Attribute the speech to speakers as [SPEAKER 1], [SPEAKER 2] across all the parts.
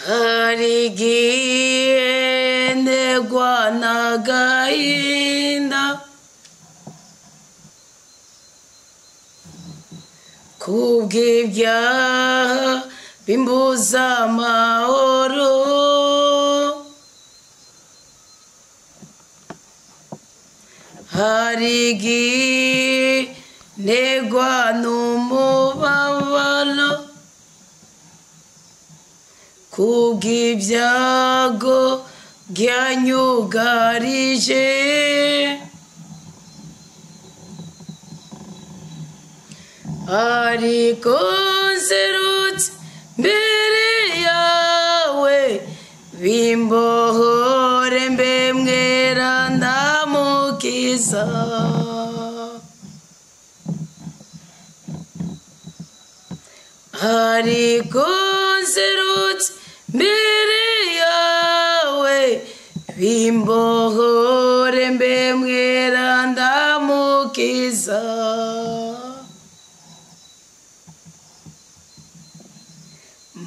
[SPEAKER 1] harigendegwa n'agahinda kubw'ibyaha bimbuza amahoro harigendegwa n'umubabaro kubw'ibyago byanyugarije ariko nserutse mbere yawe bimbohore mbe mweranda mukiza ariko nserutse mbere yawe bimbohore mbe mweranda mukiza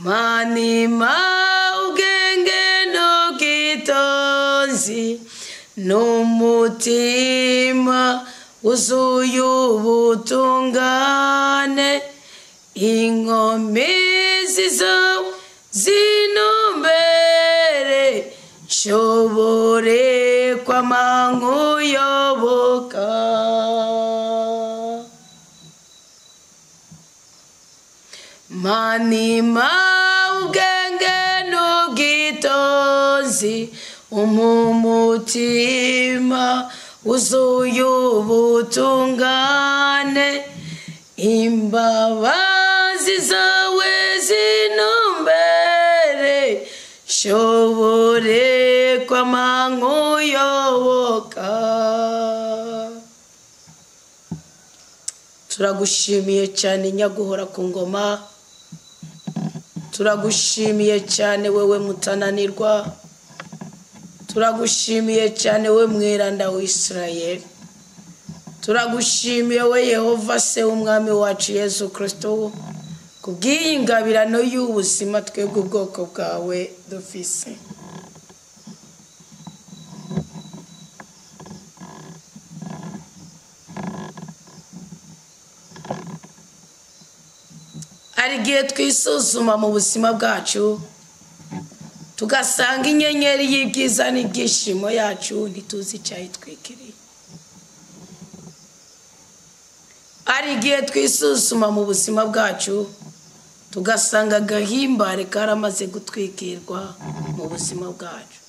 [SPEAKER 1] manima ubwenge n'ubwitonzi n'umutima wuzuye ubutungane inkomezi zawe zinumbere nshobore kwama nkuyoboka manima ubwenge n'ubwitonzi umutima wuzuye ubutungane imbabazi zawe zinumbere nshobore kwama nkuyoboka turagushimiye cyane nyaguhora ku ngoma turagushimiye cyane wewe mutananirwa turagushimiye cyane we mweranda w'Isirayeli turagushimiye we Yehova se umwami wacu Yesu Kristo kubw'ingabirano y'ubuzima twebwe ubwoko bwawe dufise arigiye twisuzuma mu buzima bwacu tugasanga inyenyeri y'ibyiza n'ibyishimo yacu ntituzi icyayitwikiriye arigiye twisuzuma mu buzima bwacu tugasanga agahimbare karamaze gutwikirwa mu buzima bwacu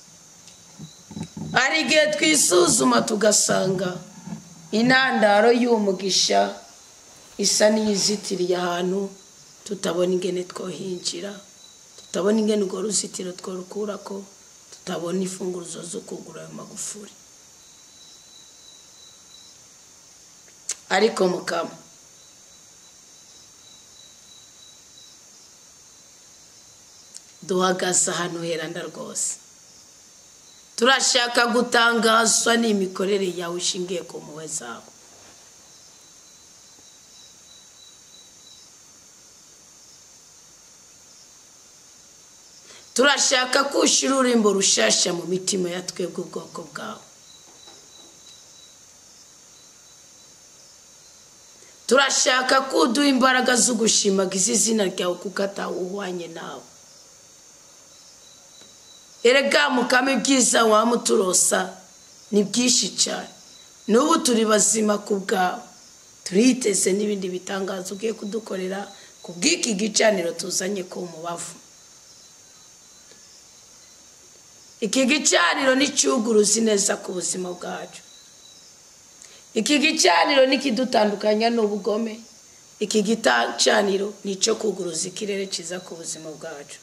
[SPEAKER 1] arigiye twisuzuma tugasanga intandaro y'umugisha isa n'iyizitiriye ahantu tutabona ingene twohinjira tutabona ingene urwo ruzitiro tworukurako tutabona imfunguzo zo kugura ayo magufuri ariko mukama duhagaze ahantu heranda rwose turashaka gutangazwa n'imikorere yawe ishingiye ku mpuhwe zawe turashaka kushira urimbo rushasha mu mitima ya twebwe ubwoko bwawe turashaka kuduha imbaraga zo gushimagiza izina ryawe kuko atawuhwanye nawe erega mukame byiza wamuturosa ni byinshi cyane n'ubu turi bazima ku bwawe turiteze n'ibindi bitangazo ugiye kudukorera ku bw'iki gicaniro tuzanye ku mubavu iki gicaniro ni cyuguruzi neza ku buzima bwacu iki gicaniro nikidutandukanya n'ubugome iki gicaniro nico kuguruza ikirere ciza ku buzima bwacu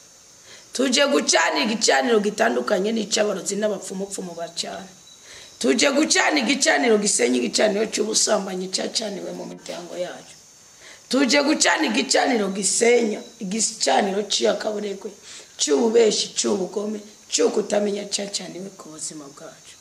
[SPEAKER 1] tuje gucana igicaniro gitandukanye n'icabarozi n'abapfumupfumu bacana tuje gucana igicaniro gisenya igicaniro cy'ubusambanyi cyacaniwe mu miryango yacu tuje gucana igicaniro gisenya igicaniro cy'akaburekwe cy'ububeshi cy'ubugome cyo kutamenya cyacaniwe ku buzima bwacu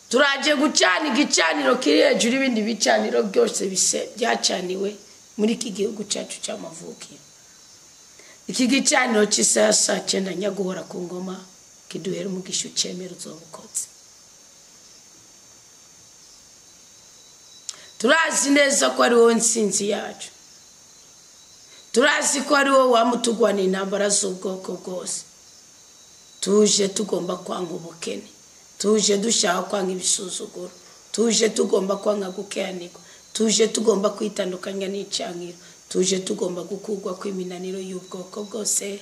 [SPEAKER 1] turaje gucana igicaniro kiri hejuru ibindi bicaniro byose byacaniwe muri iki gihugu cyacu cy'amavukiro. Iki gicaniro cy'isaha saa 9 Nyaguhora ku ngoma kiduhera umugisha ucemera uzobukoze. Turazi neza ko ari wowe nsinzi yacu. Turazi ko ari wowe wamutugwana intambara z'ubwoko bwose. Tuje tugomba kwanga ubukene, tuje dushaka kwanga ibisuzuguro, tuje tugomba kwanga gukeanirwa, tuje tugomba kwitandukanya n'icankiro, tuje tugomba gukugwa kw'iminaniro y'ubwoko bwose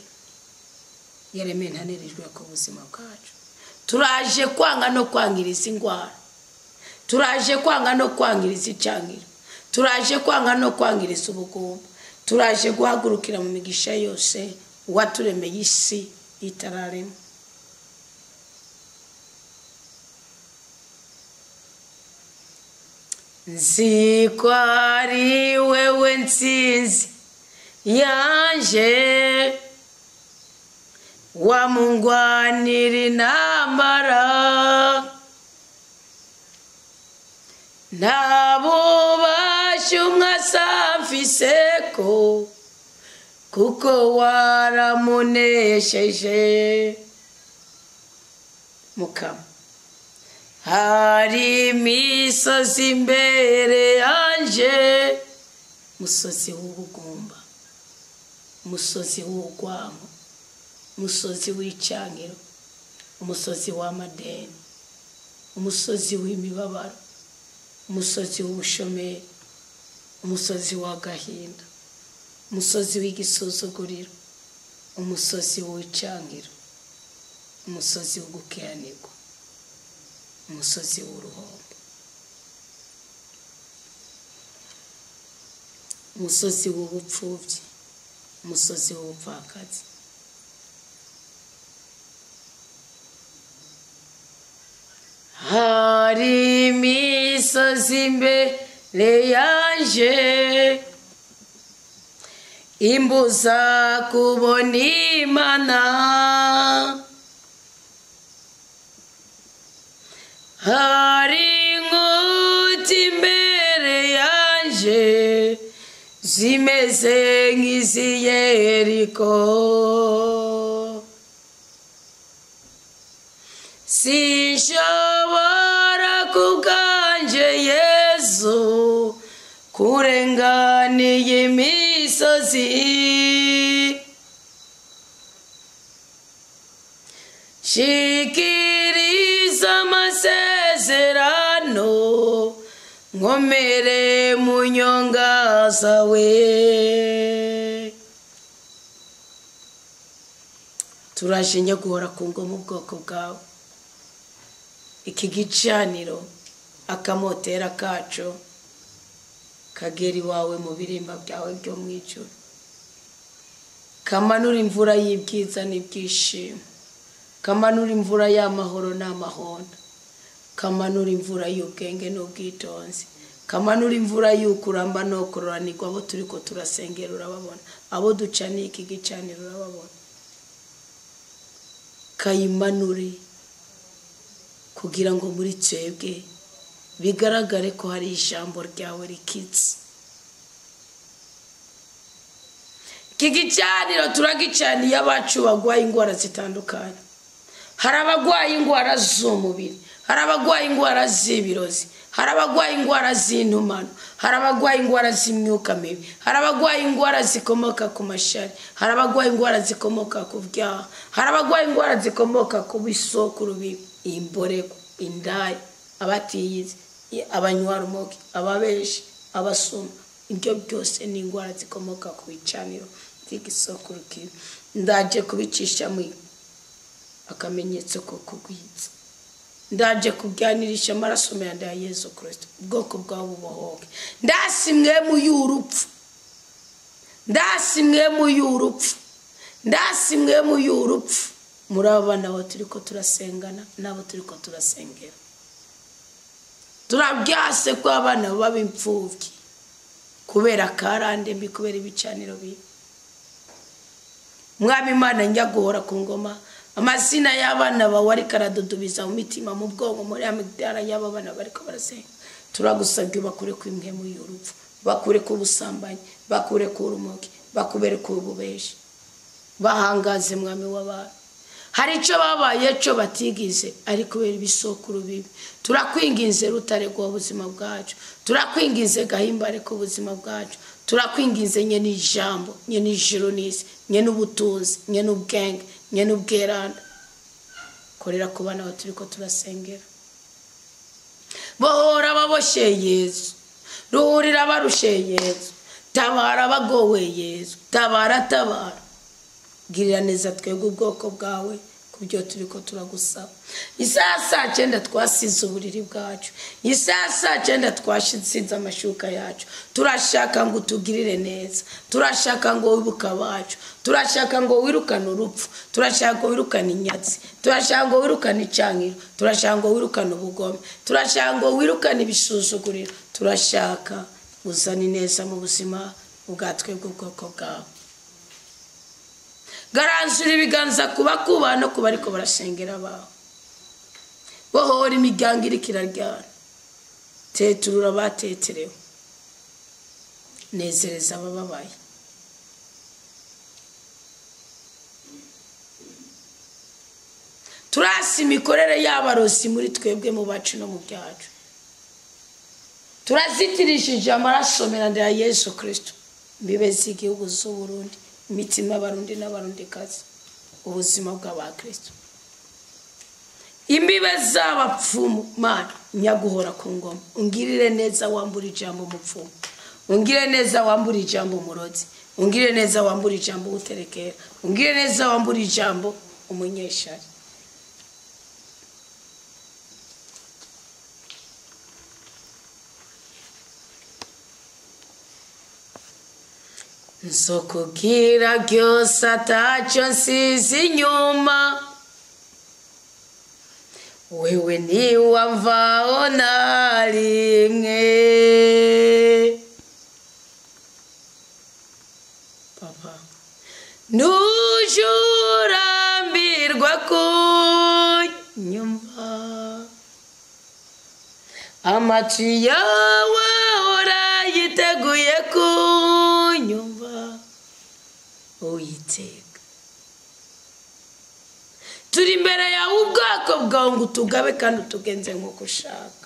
[SPEAKER 1] yaremenanirijwe ku buzima bwacu. Turaje kwanga no kwangiriza ingwara, turaje kwanga no kwangiriza icankiro, turaje kwanga no kwangiriza ubugumba, turaje guhagurukira mu migisha yose waturemeye isi itararema. Nzi ko ari wewe nsinzi yanje, wamungwanira intambara, ntabubasha umwasamfiseko kuko waramunesheje. Mukama, hari imisozi imbere yanje, musozi w'ubugumba, musozi w'urwango, musozi w'icankiro, umusozi w'amadeni, umusozi w'imibabaro, umusozi w'ubushomeri, umusozi w'agahinda, umusozi w'igisuzuguriro, umusozi w'icankiro, umusozi w'ugukeanirwa, umusozi w'uruhombo, umusozi w'ubupfubyi, umusozi w'ubupfakazi. Hari imisozi imbere yanje imbuza kubona Imana, hari inkuta imbere yanje zimeze nk'izi Yeriko, sinshobora kubwanje Yesu kurenganiye imisozi, shikiriza amasezerano nkomere mu nyonga zawe. Turaje Nyaguhora ku ngoma ubwoko bwawe, iki gicaniro akamotera kacu kagera iwawe mu birimba byawe byo mu ijuru, kamanura imvura y'ibyiza n'ibyishimo, kamanura imvura y'amahoro n'amahonda, kamanura imvura y'ubwenge n'ubwitonzi, kamanura imvura y'ukuramba no kuroranirwa. Abo turiko turasengera urababona, abo ducaniye iki gicaniro urababona, kayimanure kugira ngo muri twebwe bigaragare ko hari ijambo ryawe rikitse. Iki gicaniro turagicaniye abacu bagwaye ingwara zitandukanye. Hari abagwaye ingwara z'umubiri, hari abagwaye ingwara z'ibirozi, hari abagwaye ingwara z'intumano, hari abagwaye ingwara z'imyuka mibi, hari abagwaye ingwara zikomoka ku mashari, hari abagwaye ingwara zikomoka ku byaha, hari abagwaye ingwara zikomoka ku bisokuru bibi, imborego, indaya, abatiyizi, abanywarumogi, ababeshi, abasuma. Ibyo byose ni ingwara zikomoka ku bicaniro by'igisokuru kibi. Ndaje kubicisha mu akamenyetso ko kugwitsa, ndaje kubyanirisha amaraso meza ya Yesu Kristo, ubwoko bwawe bubohoke. Ndasimwe mu y'urupfu, ndasimwe mu y'urupfu, ndasimwe mu y'urupfu. Muri abana bo turiko turasengana nabo turiko turasengera, turabyase ko abana baba impfuvyi kubera karande mbi, kubera ibicaniro bibi. Mwami Imana Nyaguhora ku ngoma, amazina y'abana bawe ariko aradudubiza mu mitima mu bwonko muri amigdala y'aba bana bariko barasenga turagusabye bakure ku impwemu y'urupfu bakure ku busambanyi bakure ku rumogi bakubere ku bubeshi bahangaze mwami w'abantu hari icyo babaye cyo batigize ariko kubera ibisokuru bibi turakwinginze rutare rwa ubuzima bwacu turakwinginze gahimbare ku buzima bwacu turakwinginze nye n'ijambo nye n'ijuru n'isi nye n'ubutunzi nye n'ubwenge nye n'ubweranda korera ku bana baturiko turasengera bohora baboshe Yesu ruhurira barushe Yesu tabara bagowe Yesu tabara girira neza twebwe ubwoko bwawe kubyo turiko turagusaba isasa 9 twasize uburiri bwacu isasa 9 twashize amashuka yacu turashaka ngo tugirire neza turashaka ngo wibuka bacu turashaka ngo wirukane urupfu turashaka ngo wirukane inyatsi turashaka ngo wirukane icankiro turashaka ngo wirukane ubugome turashaka ngo wirukane ibisuzuguriro turashaka uzani neza mu buzima bwatwe bw'ubwoko bwawe garanzura ibiganza kuba no kuba ariko barasengera bawe bohora imiryango iriko iraryana teturura bateterewe nezereza abababaye turasi imikorere y'abarosi muri twebwe mu bacu no mu byacu turazitirishije amaraso meranda ya Yesu Kristo mbibezi igihugu z'u Burundi imitima y'abarundi n'abarundikazi ubuzima bw'abakristo imbibe z'abapfumu mana nyaguhora ku ngoma ungirire neza wambura ijambo umupfumu ungirire neza wambura ijambo umurozi ungirire neza wambura ijambo uterekera ungirire neza wambura ijambo umunyeshari nzokubwira byose atacyo nsize inyuma wewe niwamvaho na rimwe papa nujurambirwa kunyumva amatwi yawe urayiteguye kunyumva Uiteka turi imbere yawe ubwoko bwawe ngo tugabe kandi tugenze nk'uko ushaka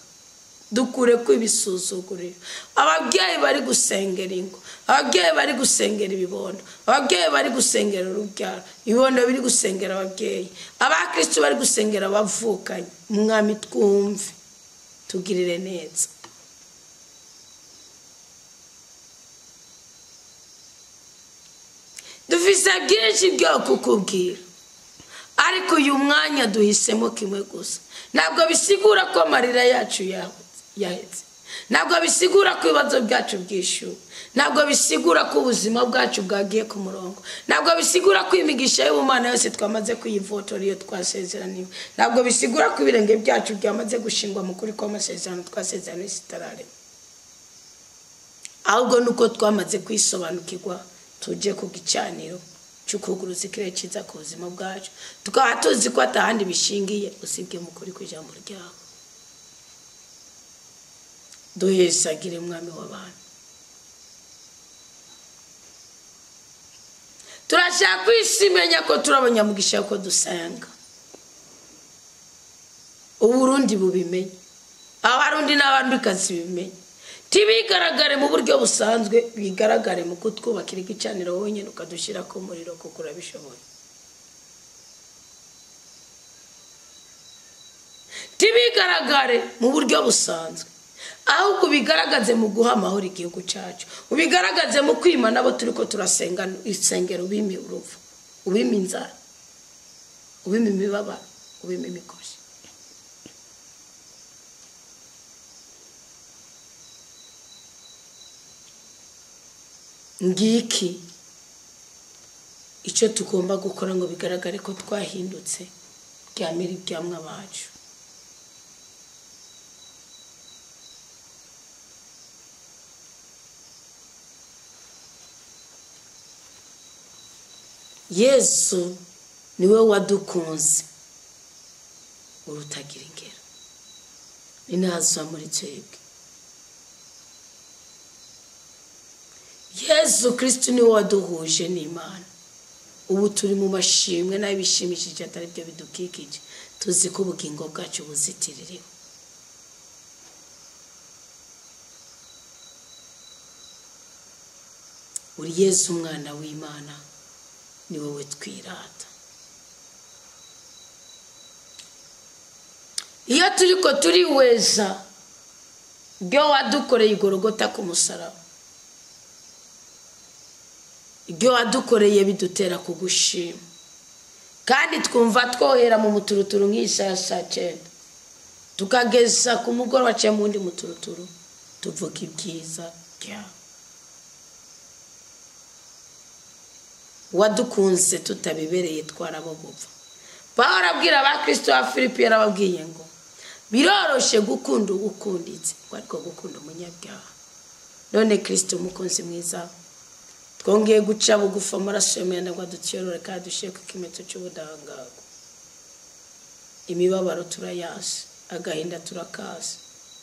[SPEAKER 1] dukure ko ibisuzuguriro ababyeyi bari gusengera ingo ababyeyi bari gusengera ibibondo ababyeyi bari gusengera urubyaro ibibondo biri gusengera ababyeyi abakristo bari gusengera abavukanye umwami twumve tugirire neza dufise byinshi byo kukubwira ariko uyu mwanya duhisemo kimwe gusa ntabwo bisigura ko amarira yacu yahetse ntabwo bisigura ko ibibazo byacu byishyuwe ntabwo bisigura ko ubuzima bwacu bwagiye ku murongo ntabwo bisigura ko imigisha y'ubumana yose twamaze kuyivotora iyo twasezeraniwe ntabwo bisigura ko ibirenge byacu byamaze gushingwa mu kuri kw'amasezerano twasezeraniwe isitarare ahubwo nuko twamaze kwisobanukirwa tuje ku gicaniro cy'ukuguruza ikirere cyiza ku buzima bwacu tukaba tuzi ko atahandi bishingiye usibye mu kuri kw'ijambo ryawe duhesagire mwami w'abantu turashaka kwisimenya ko turabanyamugisha ko dusenga uburundi bubimenye abarundi n'abandikazi bimenye tibigaragare mu buryo busanzwe bigaragare mu kutwubakira igicaniro wonyine ukadushyira ku muriro kuko urabishoboye tibigaragare mu buryo busanzwe ahubwo bigaragaze mu guha amahoro igihugu cyacu ubigaragaze mu kwima nabo turiko turasenga isengero ubimi uruvu ubimi inzara ubimi imibabaro ubimi imikoshi ngiki icyo tugomba gukora ngo bigaragare ko twahindutse byamira ibyamwa bacu Yesu niwe wadukunze urutagira ingero inaza muri twebwe. Yesu Kristo niwe waduhuje n'Imana. Ubu turi mu mashimwe n'abishimishije atari byo bidukikije, tuzi ko ubugingo bwacu buzitiririwe. Uri Yesu umwana w'Imana, ni wowe twirata. Iyo turiko turiweza ibyo wadukoreye igorogota ku musaraba, ibyo wadukoreye bidutera kugushima, kandi twumva twohera mu muturuturu nk'isa saa 9 tukageza ku mugoroba cya mundi muturuturu tuvuga ibyiza byawe. Wadukunze tutabibereye twarabo gupfa. Pawulo abwira abakristo ba Filipi yarababwiye ngo biroroshe gukunda ugukunditse ariko gukunda umunyabyaha. None Kristo umukunzi mwiza, twongeye guca bugufa amaraso y'Imana ngo adutiyorore kandi dushyire ku kimenyetso cy'ubudahangarwa. Imibabaro turayasi, agahinda turakasi,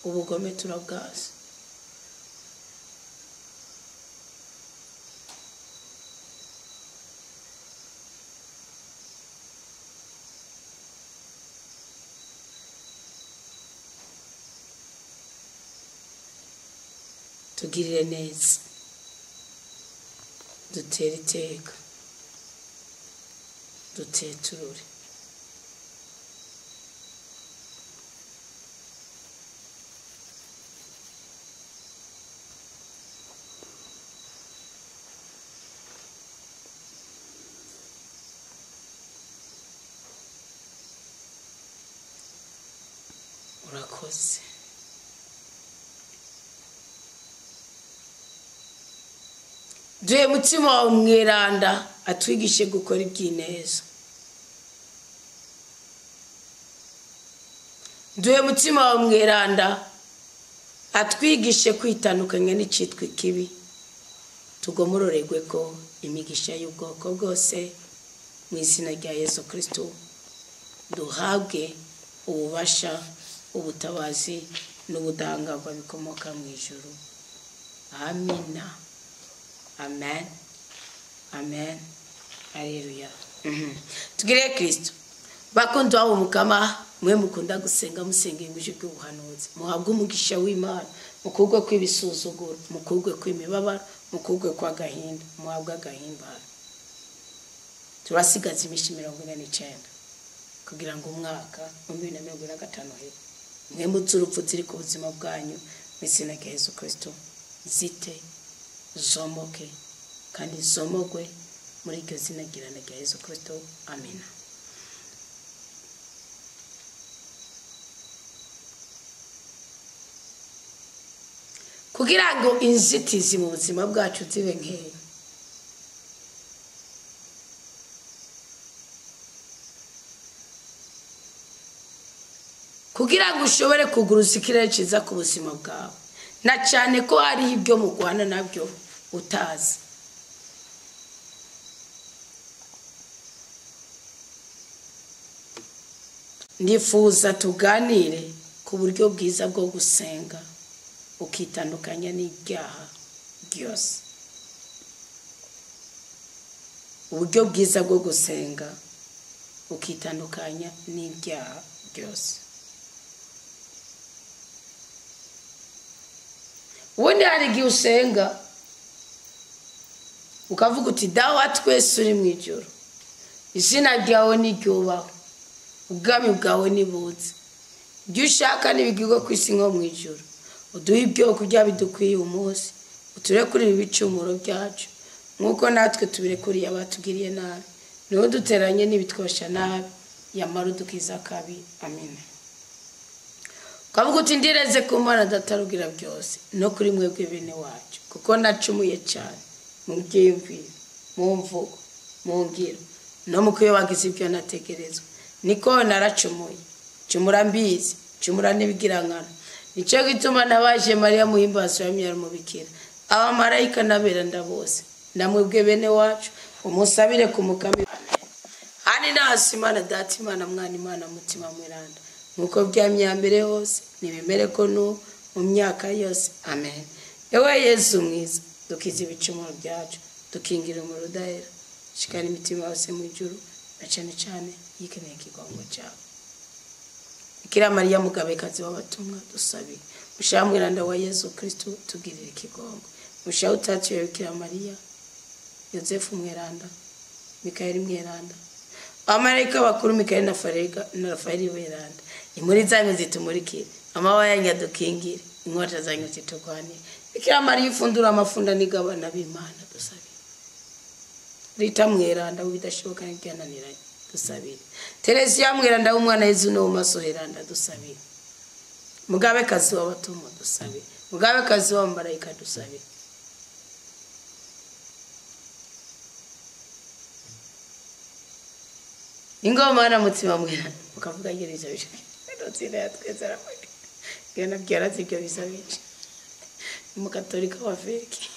[SPEAKER 1] ubugome turabwasi. Tugirire neza, dutere iteka, duteturure. Urakoze. Duhe mutima wawe mweranda atwigishe gukora iby'ineza. Duhe mutima wawe mweranda atwigishe kwitandukanya n'icitwa ikibi, tugomororerwe ko imigisha y'ubwoko bwose mu izina rya Yesu Kristo. Duhabwe ububasha, ubutabazi n'ubudahangarwa bikomoka mu ijuru. Amina. Amen. Amen. Haleluya. Tugire Kristo. Bakundwa abo mukama, mwe mukunda gusenga musengera mu ijwi ry'ubuhanuzi. Muhabwe umugisha w'Imana, mukugwe kw'ibisuzuguro, mukugwe kw'imibabaro, mukugwe kwa gahinda, muhabwe agahimbara. Turasigaza imishi 49 kugira ngo umwaka 2025 he. Mwe muzurupfu ziri ku buzima bwanyu mu izina rya Yesu Kristo zite zomoke kandi zomogwe muri iryo zina girana rya Yesu Kristo. Amina. Kugira ngo inzitizi mu buzima bwacu zibe nkeya, kugira ngo ushobore kuguruza ikirere cyiza ku buzima bwawe, na cyane ko hari ibyo mugwana nabyo utazi. Ndifuza tuganire ku buryo bwiza bwo gusenga ukitandukanya n'ibyaha byose. Uburyo bwiza bwo gusenga ukitandukanya n'ibyaha byose. Ubundi hari igihe usenga ukavuga uti dawa twese uri mu ijuru, izina ryawe niryubahwe, ubwami bwawe nibuze, ibyo ushaka nibigirwe ku isi nko mu ijuru. Uduhe ibyo kurya bidukwiye umunsi, uturekurire ibicumuro byacu nk'uko natwe tubirekuriye abatugiriye nabi, niho duteranye n'ibitwosha nabi, yamara udukiza kabi. Amina. Kavuga uti ndireze ku Mana datarugira byose no kuri mwebwe bene wacu, kuko nacumuye cyane mu byiyumviro, mu mvugo, mu ngiro no mu kuyobagiza ibyo natekerezwa. Niko naracumuye, cumura mbizi, cumura n'ibigirankana. Nicyo gituma nabaje Mariya muhimbazo y'imyaro mubikira, abamarayika n'abera ndabose, namwebwe bene wacu umusabire ku mukami. Hani nasi Imana Data Imana Mwana Imana Mutima Mweranda nkuko byamye mbere hose nibimere ko no mu myaka yose amen. Ewe Yesu mwiza dukize ibicumuro byacu dukingira mu rudahera shikana imitima yose mu ijuru na cyane cyane yikeneye ikigongo cyawe. Bikira Mariya mugabekazi w'abatumwa dusabe mushamwiranda wa Yesu Kristo tugirire ikigongo. Musha utatu ya Bikira Mariya Yosefu mweranda Mikaeli mweranda amarayika bakuru Mikaeli na Rafaeli mweranda imuri zanyu zitumurikire amawa yanyu adukingire inkota zanyu zitugwanire. Bikira Mariya ifundura amafunda n'igabana b'Imana dusabe. Rita mweranda ubidashoboka n'ibyananiranye dusabire. Teresiya mweranda w'umwana Yesu no masoheranda dusabire. Mugabekazi w'abatumwa dusabire. Mugabekazi w'amarayika dusabire. Ingoma na mutima mweranda ukavuga gereza bishaka ndotsinda yatwezera muri gena byara zibyo bisabice mu katolika wa feki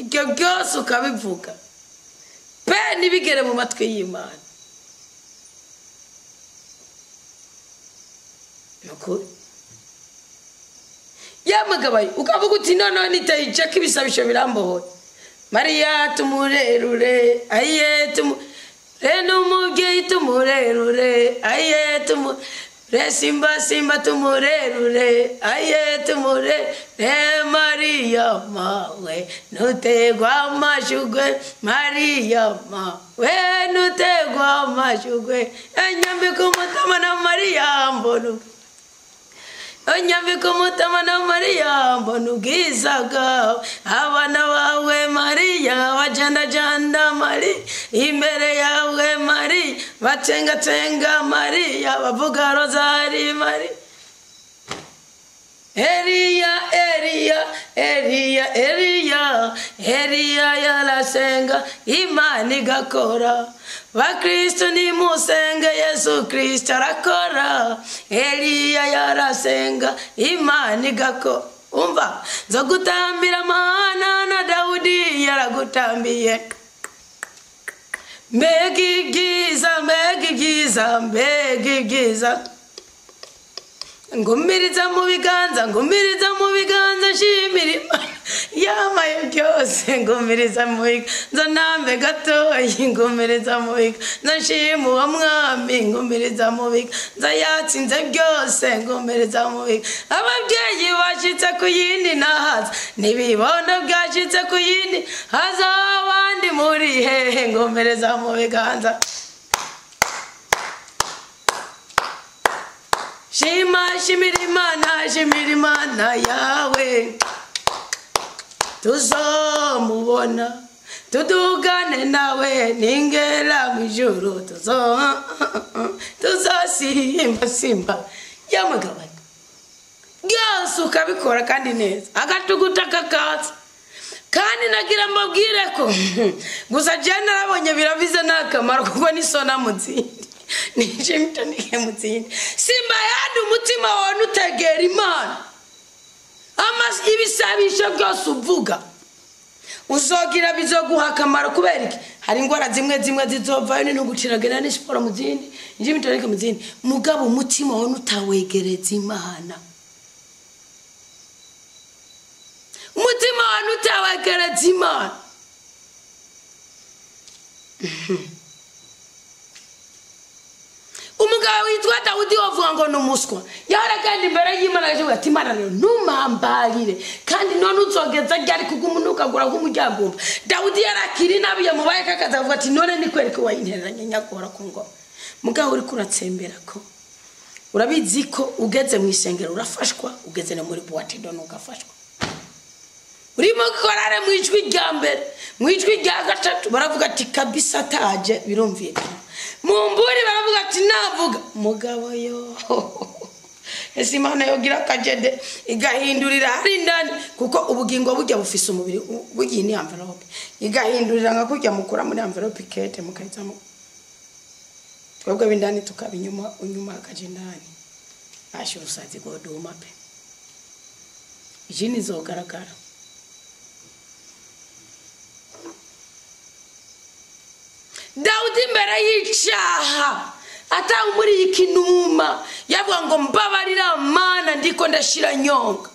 [SPEAKER 1] ibyo byose ukabivuga pe nibigere mu matwi y'Imana nuko yamagabaye ukavuga uti none nitayica kibisabisho birambohoye. Maria tumurerure aye numubyeyi tumurerure aye simba simba tumurerure aye Maria mawe nutegwa amashugwe Maria mawe nutegwa amashugwe enyambe kumutama na Maria mbonu Onyambi kumutama na Maria mbonu gizaga abana bawe Maria wajanda janda Maria imbere yawe Maria batenga tenga Maria bavuga rozari Maria Elia yalasenga imani gakora Bakristo ni musenge Yesu Kristo arakora. Elia yarasenga imani gako umva nzogutambira Mana na Daudi yaragutambiye mbegigiza ngumiriza mu biganza shimiri yamaye byose ngumiriza mu biganza nambe gatoyi ngumiriza mu biganza shimu wa mwami ngumiriza mu biganza yatsinze byose ngumiriza mu biganza ababyeyi bashitse ku yindi nahaza nibibondo byashitse ku yindi haza abandi muri hehe ngumiriza mu biganza shimirimana yawe tuzomubona tudugane nawe ningera mwijuru tuzosimba yamugabanya byose ukabikora kandi neza agatuguta kakaza kandi nagira mbabwire ko gusa jana narabonye biravize nakamaro kuko nisona muzindi nije mitanike muzindi simba yandi umutima wawe utegera Imana amas ibisabisho byose uvuga uzogira bizoguha akamaro kubera iki hari ingwara zimwe zizovayo no guciragena ni siporo muzindi nije mitanike muzindi mugabo umutima wawe utawegereza Imana umutima wawe utawegereza Imana umugabo witwa Dawudi wavuga ngo numuswa yaragandi imbere y'Imana yavuga ati Imana rero numambalire kandi none uzogeza ryari kugumunuka gura kumujyagumba. Dawudi yarakiri nabiye mubaye kakazavuga ati none ni kwereka wayintereranye nyakora ku ngoma mugabo uri kuratsembera ko urabizi ko ugeze mu isengero urafashwa ugeze no muri boîte don ugafashwa urimo korare mu ijwi rya mbere mu ijwi rya gatatu baravuga ati kabisa taje birumvikana mumburi baravuga ati navuga mugabo yo ese Imana yogira kajede igahindurira hari ndani kuko ubugingo bujya bufise umubiri bugiye ni envelope igahindurira nka kujya mukura muri envelope kete mukayizamo twebwe bindani tukabinyuma unyuma akajendani ashuru sazi goduma pe jini zogaragara Dawudi mbere y'icyaha ata muri ikinuma yavuga ngo mbabarira Mana ndiko ndashira nyonga.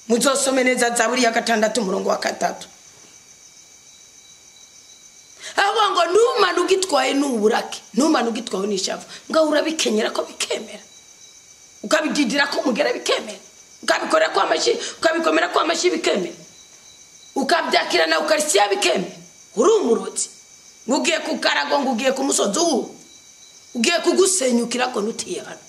[SPEAKER 1] Muzosome neza Zaburi ya 6 umurongo wa 3. Avuga ngo numa nugitwaye n'uburake, numa nugitwaye n'ishavu, ngo urabikenyera ko bikemera. Ukabididira ko mugera bikemera. Ukabikorera kwa amashi, ukabikomera kwa amashi bikemera. Ukabyakira na ukarisiya bikemera. Uri umurozi. Ngugiye kukarago, ngugiye ku musozi uwo. Ugiye kugusenyukira ko nutiye hano.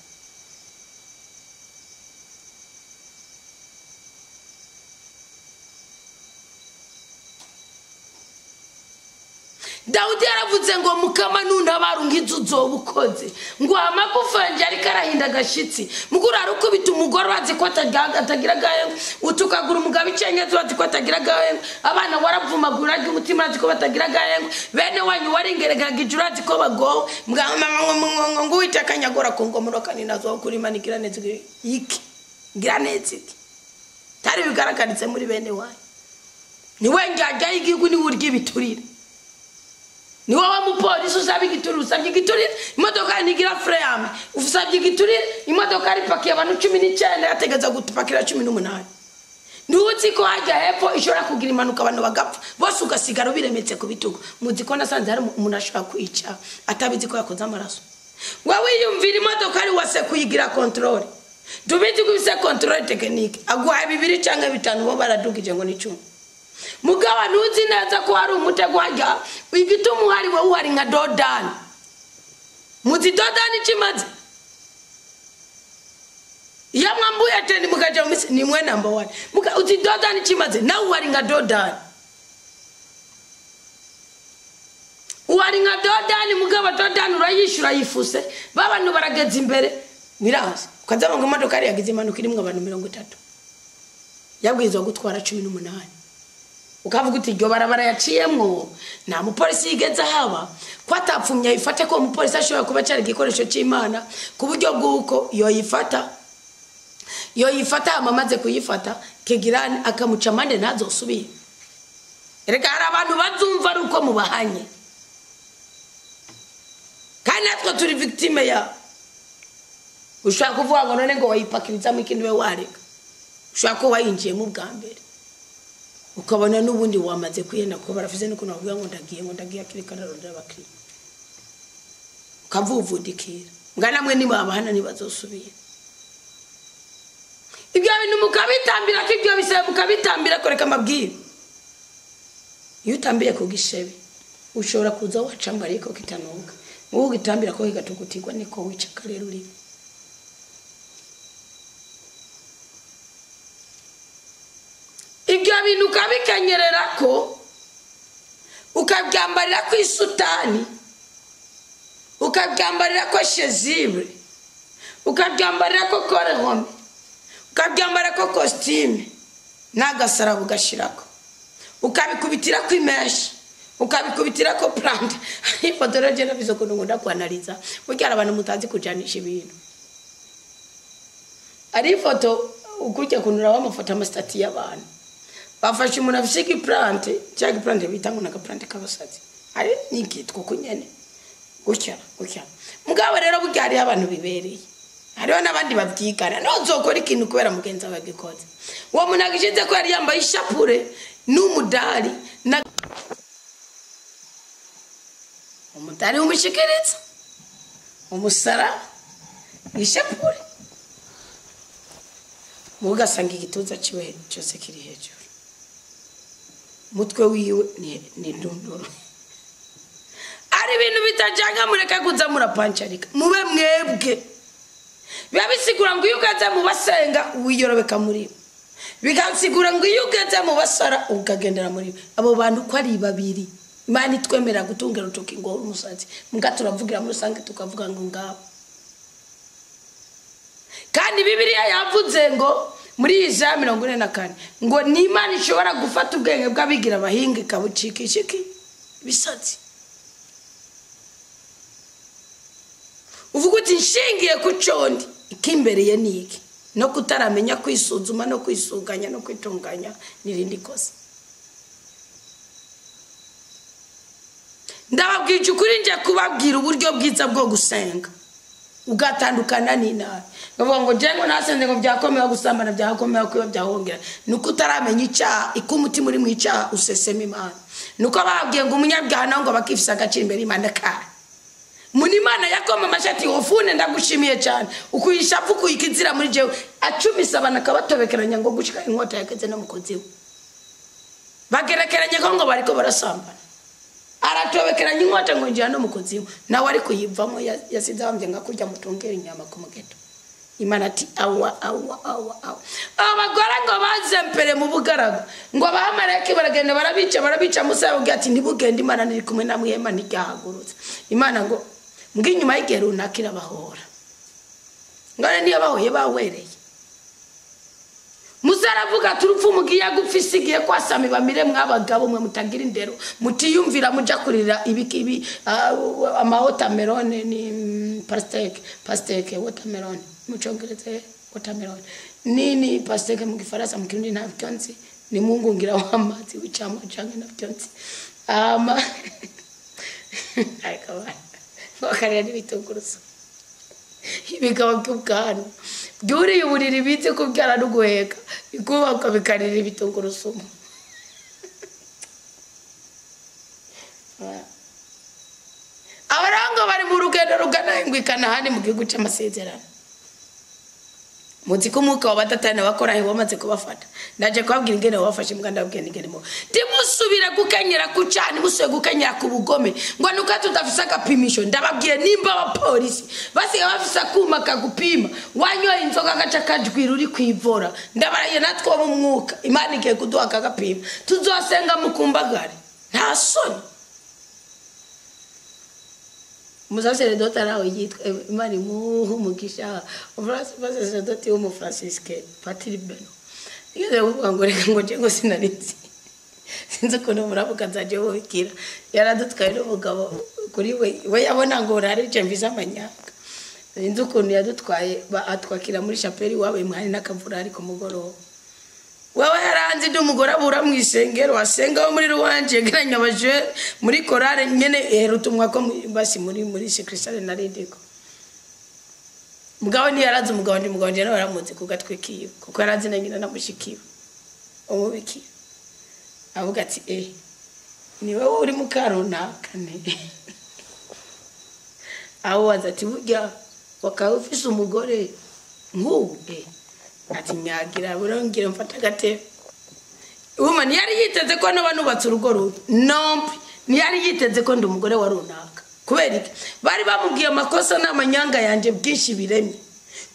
[SPEAKER 1] Dawudi yaravuze ngo Mukama nuntabarunga inzuzo bukoze ngo amakufanje ari karahinda gashitsi mugura arukubita umugore wazi ko atagira gaye utukagura umugabo icyengezo wazi ko atagira gaye abana waravumagura ry'umutima wazi ko batagira gaye bene wanyu waringerega gijura wazi ko bago ngo witakanyagora ko ngomoro kanina zo kuri manikira neza iki graneze tari bigaragaritse muri bene wanyu ni wenjaga igihugu ni urya biturire ni wowe mupolisi usabye igiturire usabye igiturire imodoka nigira frame usabye igiturire imodoka ari pakiye abantu 19 yategeza gutupakira 18 nduzi ko hajya hepfo ishobora kugira impanuka abantu bagapfa bose ugasigara biremetse ku bitugu muzi ko nasanze hari umuntu ashaka kwica atabizi ko yakoze amaraso wewe yumvira imodoka ari wase kuyigira control dubizi ko bise control technique agwa 2 cyangwa 5 bo baradugije ngo ni 10 mugaba nuzi neza ko hari umutego wajya igitumu hari we uhari nka Dodani muzi Dodani kimaze ya mwambu ya teni mukaja ni mwe number 1 muka uzi Dodani kimaze na uhari nka Dodani uhari nka Dodani mugaba Dodani urayishura yifuse babantu barageze imbere miraza ukazaba ngo imodoka ari yagize impanuka irimwe abantu 30 yabwizwa gutwara 18 ukavuga uti ryo barabara yaciyemwo nta mupolisi yigeze haba ko atapfumya ifate ko umupolisi ashobora kuba cyari gikoresho cy'Imana ku buryo bwuko yoyifata amamaze kuyifata kegirani akamuca mande ntazosubire erega hari abantu bazumva ari uko mubahanye kandi natwe turi victime ya ushaka kuvuga ngo none ngo wayipakiriza mu kintu we wareka ushaka ko wayinjiye mu bwa mbere ukabona nubundi wamaze kuyena ko baravuze nuko navuga ngo ndagiye akiri kararondera abakiri ukavuvudikira ngana mwe nibabahana nibazosubira ibyo bintu mukabitambira kibyo bisaba mukabitambira koreka mabwire iyo utambiye ku gishebe ushobora kuza wacamba ariko kitanoga wowe gitambira ko higatugutirwa niko wica karero uri ibyo bintu ukabikanyerera ko ukabyambarira ko isutani ukabyambarira ko shezibre ukabyambarira ko korehome ukabyambarira ko costume nagasarabo gashirako ukabikubitira ko imeshi ukabikubitira ko plante ifotoroje nabizo ko ngo ndakwanaliza kugira abantu mutazi kujanisha ibintu ari foto ukujya kunura wamafoto amastati y'abantu bafashe umuntu afishiki plante cyangwa plante bitango na plante kabasatsi ari nikitwa kunyene gutya mugabo rero bugari abantu bibereye hariho nabandi babyigana nozokora ikintu kubera mugenza bagikoze uwo muntu agishize ko yari yambaye ishapure n'umudari na umudari umushikiritsa umusara ishapure mugasanga igituza ciwe cyose kiri hejuru mutwe wiwe ni ndunduro ari ibintu bitajanga mureka kuza murapancharika mube mwebwe bibabisigura ngo yugaza mu basenga wiyorobeka muri bigansigura ngo yugaza mu basara ukagendera muri abo bantu ko ari babiri Imana itwemera gutungera utoki ngo umusatsi mugaturavugira muri sange tukavuga ngo ngabo kandi Bibiliya yavuze ngo muri Isaya 44 ngo ni Imana ishobora gufata ubwenge bw'abigira abahinga kabucikishiki bisatsi uvuga uti nshingiye ku condi ikimbereye niki no kutaramenya kwisuzuma no kwisuganya no kwitunganya nirindi kosa ndababwije ukuri nje kubabwira uburyo bwiza bwo gusenga ugatandukana n'inabi bavuga ngo jengo nasenze ngo byakomeye gusambana byakomeye kwiba byahongera nuko utaramenya icyaha ikumutima uri mu icyaha usesema Imana nuko babwiye ngo umunyabyaha naho ngo bakifisa agaciro imbere Imana ka muni Imana yakoma mashati ofune ndagushimiye cyane ukuyisha vuko ikizira muri jewe acumisa abana kabatobekeranya ngo gushika inkota yakeze no mukozi we bagerekeranye ngo bariko barasambana aratobekeranya inkota ngo njya no mukozi we nawe ari kuyivamo yasize bambye ngakujya mutongera inyama ku mugeto Imana ati awa abagora ngo bazempere mu bugaraga ngo abamareke baragenda barabica Musa yabwiye ati ntibugende Imana niri kumwe na mwema ntiryahagurutse Imana ngo mbwinyuma y'igihe runaka irabahora ngone niyo bahoye bawereye Musa aravuga turupfu mugiye gupfisigiye kwasami bamire mwabagabo mwe mutagira indero mutiyumvira muja kurira ibikibi watermelon ni pasteke watermelon muchongereze watermelon nini pasteke mu gifaransa mu kirundi na byonzi ni mungungira w'amazi wicamo canke na byonzi ayikaba bakarira n'ibituguruzo ibigabo by'ubwana byuriye uburiri bitse kubyara no guheka ikubaka bikarira ibituguruzo abaranga bari mu rugendo rugana ingwikana handi mu gihugu cy'amasezerano muziko muka wabatatana bakora bamaze kubafata ndaje kwabwira ingene wafashe muganda bwende ngeremo timusubira gukanyira kucani musuye gukanyira ku bugome ngo nuka tudafisa gapimisho ndababwiye nimba abapolisi basi bafisa kuma kagupima wanyoye inzoga gaca kajwira uri kwivora ndabaraye natwo mu mwuka Imana igiye kuduha kagapima tuzosenga mukumbagare nta soni Muzasere dotarawe yitwa Imana mugisha Muzasere doti wo mu Francisque Patiri Beno yeze uvuga ngo reka ngo jengo sinarinzi sinzi ko no muravuga nzaje wo bikira yaradutwaye n'umugabo kuri we yabona ngo rari cemviza amanyaka sinzi ukuntu yadutwaye atwakira muri chapeli wabaye muhani n'akavura ari ku mugoroba wewe yaranze ndumugora bura mwisengero wasenga muri ruwanje geranya baje muri korale nyene herutumwa ko basi muri Christian naridiko mugabo ni yaraze umugabo ndi mugabo je naramuze kugatwekiye kuko yaraze na nyina namushikiwe umubiki avuga ati ni wewe uri mukarunaka ne aho wazati burya wakawufise umugore nk'ubu ati nyagira burongire mfata gate woman yari yiteze ko n'abantu batsurugo nompe ni yari yiteze ko ndi umugore wa runaka kubera iki bari bamubwiye amakosa n'amanyanga yanje bwinshi biremye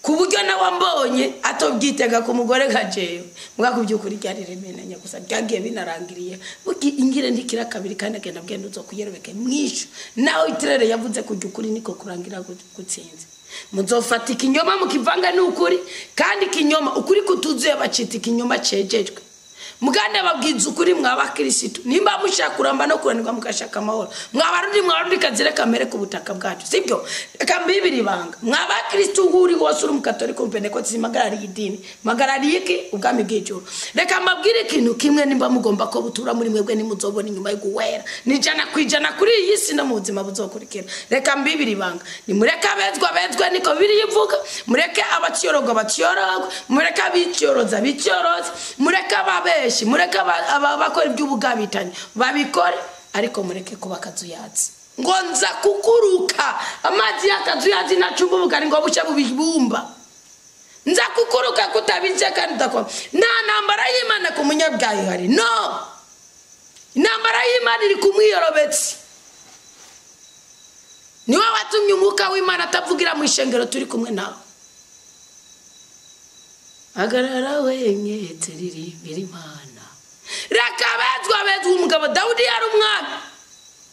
[SPEAKER 1] kuburyo nawambonye atobyitega ku mugore gajewe mwakubyukuri ryari remenanya gusa byagiye binarangiriye buki ingire ndikira kabiri kandi agenda bwenda uzo kuyerebeke mwisho naho itirere yavuze kujukuri niko kurangira gutsinze muzofata ikinyoma mukivanga n'ukuri kandi kinyoma ukuri kutuzuye bacita ikinyoma cejejwe muganda babwiza ukuri mw'abakristo nimba mushakuramba no kuranirwa mukashaka amahoro mwabarundi kazire kamere ku butaka bwacu sibyo kambibiri banga mw'abakristo uri wose uri mukatolika umpentekote zimagarari idini magarari iki ubwami bw'ijuru reka mbabwire ikintu kimwe nimba mugomba ko butura muri mwebwe nimuzobona inyuma yo guwera nijana kwijana kuri iyi si no mu buzima buzokurikira reka mbibiri banga nimureka bezwe niko biri yivuga mureke abacyoroga bacyoroga mureke abicyoroza bicyoroza mureke ababe mureka abakora iby'ubugabitanye babikore ariko mureke kuba kazuyatsi ngo nza kukuruka amazi yakazuyatsi nacumba ubugari ngo buce bubibumba nza kukuruka kutabije kandi udakoma nta ntambara y'Imana ku munyabyaha ihari no intambara y'Imana iri kumwiyorobetsi niwe watumye umwuka w'Imana atavugira mu ishengero turi kumwe nawe agarara wenye turirimbira Imana rakabezwa umugabo Dawudi yari umwami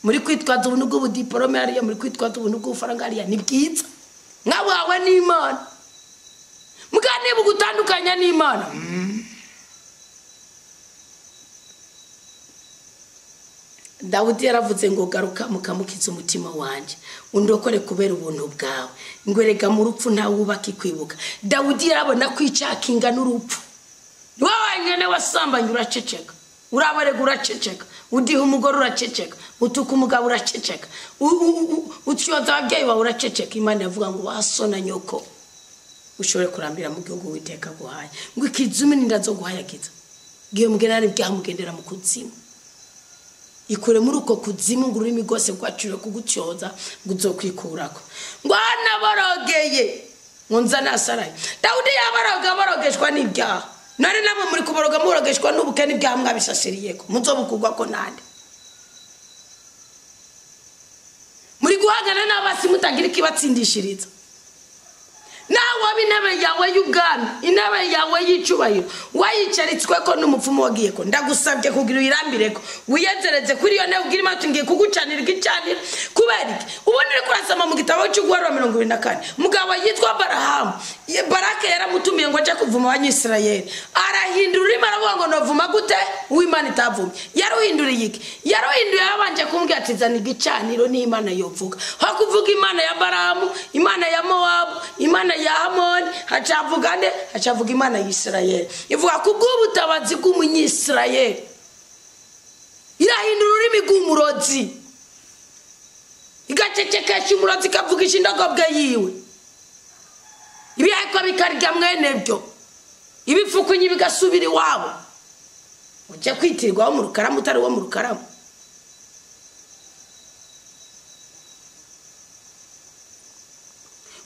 [SPEAKER 1] muri kwitwaza ubuntu bw'ubudiporome hariya muri kwitwaza ubuntu bw'ubufaranga hariya ni bwiza mwabawe n'Imana mugane bugutandukanya n'Imana Dawudi yaravuze ngo garuka mukamukiza umutima wanje undokore kubera ubuntu bwawe ngwerega mu rupfu nta wubaka ikwibuka Dawudi yarabona kwicakinga n'urupfu niwe wenyine wasambanye uraceceka urabarega uraceceka, udiha umugore uraceceka, utuka umugabo uraceceka, utyoza ababyeyi bawe uraceceka. Imana yavuga ngo wasona nyoko ushobore kurambira mu gihugu Uwiteka guhaye, ngo ikizumi ninda zo guhayagiza giye mugenane byamugendera mu kuzimu, ikure muri uko kuzimu ngo ururimi rwose rwacuriwe kugutyoza ngo uzokwikurako. ngo anaborogeye ngo nzanasaraye. Dawudi yabarogeshwa n'ibyaha, none namwe muri kuboroga murogeshwa n'ubukene byaha mwabisasiriyeko, muzobukugwa ko nande. muri guhagana n'abasi mutagira ikibatsindishiriza. nawe ab'intebe yawe y'ubwami, intebe yawe y'icubahiro wayicaritswe ko n'umupfumu wagiye ko, ndagusabye kugira uyirambireko wiyezereze kuri iyo ntebe ugira imana ngiye kugucanira igicaniro. kubera iki? ubundi uri kurasoma mu gitabo cy'Uguharura 24 umugabo yitwa Barahamu, Baraka yaramutumiye ngo aje kuvuma abanyisirayeli, arahindura urimo aravuga ngo novuma gute uw'Imana itavumye. yaruhinduriye iki? yaruhinduye yabanje kumbwira ati zana igicaniro n'Imana yovuga, ha kuvuga Imana ya Barahamu, Imana ya Mowabu, Imana ya Amoni, hacavuga nde? hacavuga Imana ya Isirayeli. ivuga kubw'ubutabazi bw'umunyisirayeli, irahindura ururimi rw'umurozi, igacecekesha umurozi ikavugisha indogobwe yiwe, ibiheko bikarya mwene byo, ibifukunyi bigasubira iwabo. ujya kwitirwaho mu Rukaramu utari wo mu Rukaramu.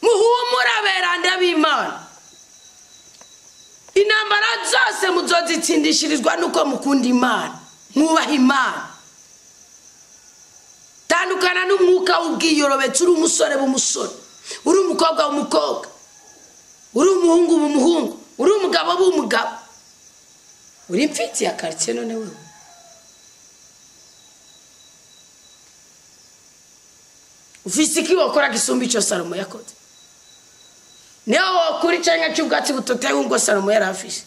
[SPEAKER 1] muhumura beranda b'Imana, intambara zose muzozitsindishirizwa nuko mukunda Imana, mwubaha Imana. tandukana n'umwuka w'ubwiyorobetse, uri umusore b'umusore, uri umukobwa w'umukobwa, uri umuhungu b'umuhungu, uri umugabo b'umugabo, uri imfitsi ya quartier. none wewe ufise iki wakora gisumba icyo Salomo yakoze? niyo wakuri cyangwa cy'ubwatsi butoteye ngo Salomo yarafise,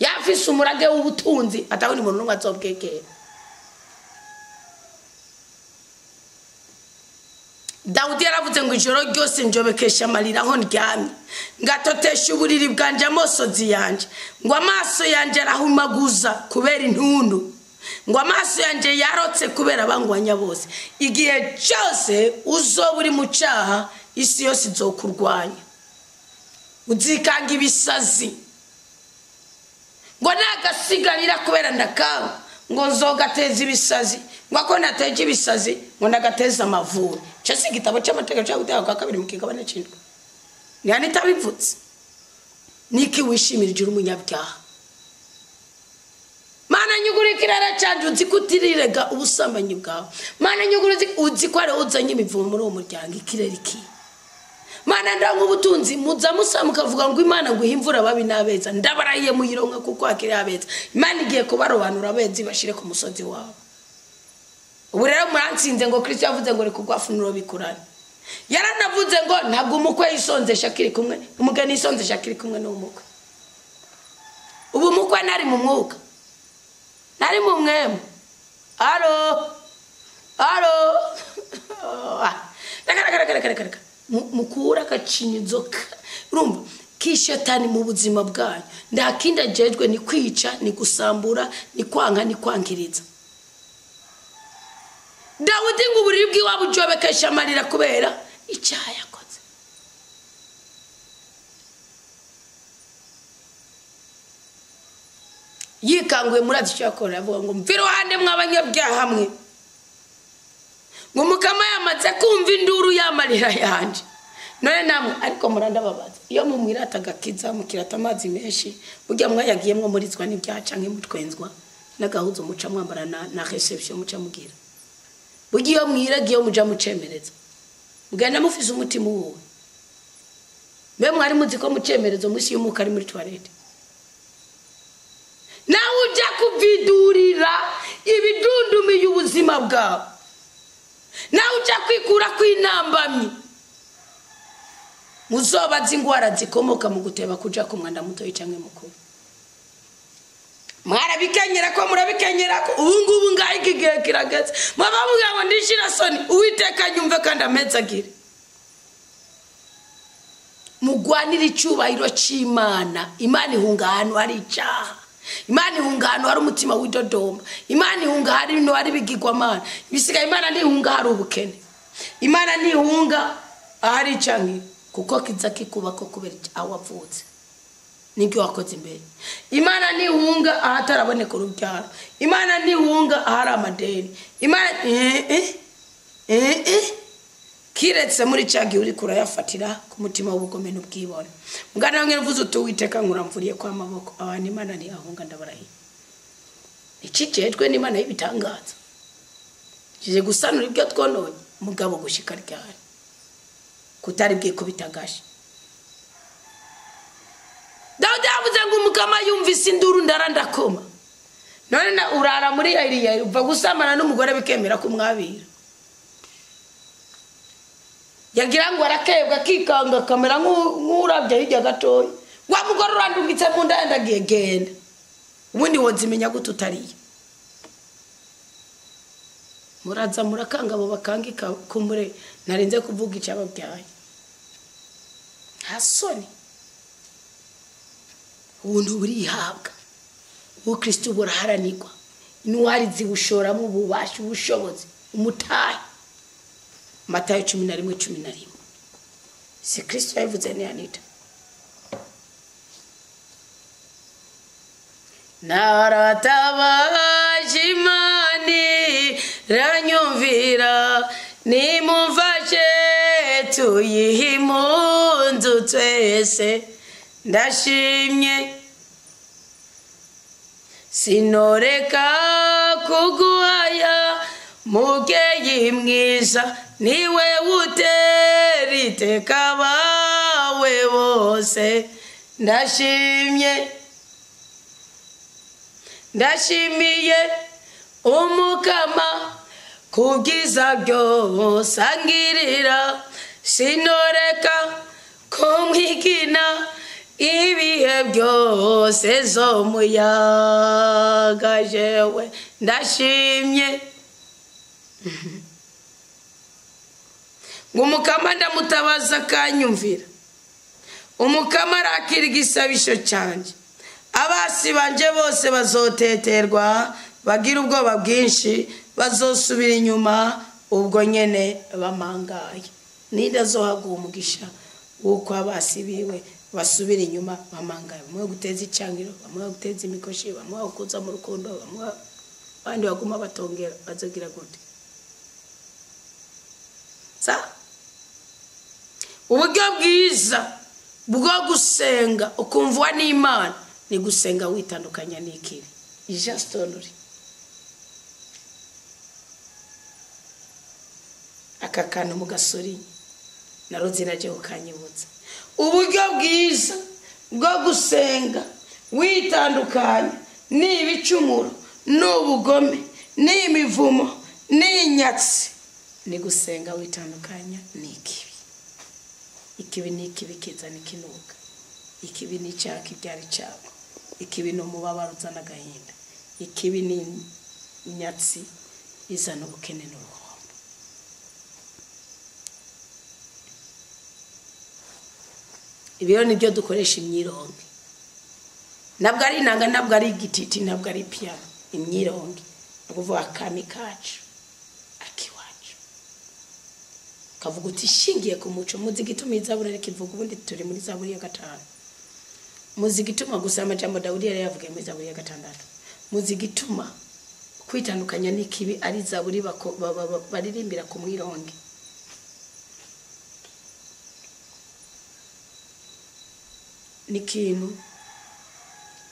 [SPEAKER 1] yafise umurage w'ubutunzi atabona umuntu n'umwe azobwegera. Dawudi yaravuze ngo ijoro ryose njobekesha amarira aho ndyamye, ngatotesha uburiri bwanje amosozi yanje, ngo amaso yanje arahumaguza kubera intundu, ngo amaso yanje yarotse kubera abangwanya bose. igihe cyose uzoba uri mu cyaha isi yose izokurwanya, uzikanga ibisazi, ngo nagasigarira kubera ndakanga, ngo nzogateza ibisazi, ngo ako nateje ibisazi ngo nagateza amavura. cyo si igitabo cy'amategeko cyo guteka kwa 2 mu kigabane cy'indwi. Ni tabivutse niki wishimirije umunyabyaha. Mana nyugurikira aracanje uzikutiriraga ubusambanyi bwawe. Mana nyugurizi uzikware uzanye imivumo muri uwo muryango ikirere iki. Mana ndango ubutunzi muza musamuka vuga ngo Imana ngo ihimvura babi nabeza, ndabarahiye muyironka kuko akiri abeza. Imana igiye kubarobanura abezi bashire ku musozi wawe. ubu rero muransinze ngo Kristo yavuze ngo rekugwafunuro bikurana. yaranavuze ngo ntabwo umukwe yisonzesha kiri kumwe, umugeni yisonzesha kiri kumwe n'umukwe. ubu mukwe nari mu mwuka, nari mu mwemu. alo reka mukura kacinyizoka. urumva kishetani mu buzima bwanyu ndakinda jejwe ni kwica, ni gusambura, ni kwanga, ni kwankiriza. Dawudi ngo uburiri bw'iwabo ujobekesha amarira kubera icyaha yakoze. yikanguye muri ati yakora avuga ngo mviro hande mw'abanyabyaha hamwe, ngo mukama yamaze kumva induru yamarira yanje. none namwe ariko murandababaza iyo mumwirata gakiza mukirata amazi menshi, burya mwayagiyemwe murizwa n'ibyaca nk'imutwenzwa n'agahuzo muca mwambara na reception muca mugira. bugiye mwiragiye muja mucemereza, mugenda mufise umutima wowe. mbe mwari muzi ko mucemerezo musi y'umuka ari muri toilette. nawe uja kuvidurira ibidundumiye ubuzima bwawe, nawe uja kwikura kw'intambamyi. muzobaza ingwara zikomoka mu guteba kuja ku mwanda muto yicamwe mukuru. Mwarabikenyera ko murabikenyera ko ubungubu ngaho igihe kirageze. Mwabavuga ngo ndishira soni Uwiteka nyumve kandi amezagire. mugwanira icyubahiro cy'Imana. Imana ihunga ahantu hari icyaha, Imana ihunga ahantu hari umutima w'idodoma. Imana ihunga hari ibintu hari bigirwamana. Ibisigaye Imana ntihunga hari ubukene. Imana ntihunga ahari icanki kuko kiza kikubako kubera aho wavutse nibyo wakoze imbere. Imana ntihunga ahataraboneka urubyaro. Imana ntihunga ahari amadeni. Imana kiretse muri cyagiye uri kurayafatira ku mutima w'ubugome n'ubwibone. Mugana namwe mvuze utuwiteka nkuramvuriye kwa maboko abantu Imana ntihahunga ndabarahiye. Ikicejwe n'Imana y'ibitangaza. Kije gusanura ibyo twononye mugabo gushika ryari kutari bwiye kubitagasha. Dawudi yavuze ngo umukama yumvise induru ndarandakoma. None na urara muri Eliya uva gusamana n'umugore bikemera kumwabira. Yagira ngo arakebwa kikanga kamera nk'urabye hirya gatoya. Wa mugore urandungitse mu nda ndagiye genda. Ubundi wozimenya gute utariye. Muraza murakanga abo bakangika kumure narinze kuvuga icyababyaye. Hasoni. Ubuntu burihabwa. Ubukristo buraharanirwa. Intwari zibushoramo ububasha ubushobozi umutahe. Matayo 11:11. Si Kristo yavuze ni Anita. Naratabaje Imani ranyumvira nimumfashe tuyihimunzu twese ndashimye sinoreka kuguhaya mugeyi mwiza niwe uteriteka bawe bose ndashimiye umukama kubwiza byose angirira sinoreka kumwigina ibihe byose zo muyaga jewe ndashimye ngo umukama ndamutabaza kanyumvira umukama arakira igisabisho cyanje abasi banje bose bazoteterwa bagira ubwoba bwinshi bazosubira inyuma ubwo nyene bamangaye nidazohaguha umugisha uko abasi biwe basubira inyuma bamangaye bamwe guteza icangiro bamwe guteza imikoshi bamwe kuza mu rukundo bamwe bandi baguma batongera bazogira gute sa uburyo bwiza bwo gusenga ukumvwa n'Imana ni gusenga witandukanya n'ikibi ijastonuri akakana mu gasori narozina je ukanyibutsa uburyo bwiza bwo gusenga witandukanya n'ibicumuro n'ubugome n'imivumo n'inyatsi ni gusenga witandukanya n'ikibi ikibi n'ikibi kizana ikinuka ikibi ni cyaka ibyari cyako ikibi no mubabaro uzana agahinda ikibi ni inyatsi izana ubukene n'uruhombo ibyo nibyo dukoresha imyironge nabwo ari inanga nabwo ari igititi nabwo ari piano imyironge ukuvuga kami kacu akiwacu kavuga uti shingiye ku muco muzigituma izabura rikivuga ubundi turi muri zaburi ya 5 muzigituma gusa amajambo Dawudi yari yavuga muri zaburi ya 6 muzigituma kwitandukanya n'ikibi ari zaburi baririmbira ku mwironge nikintu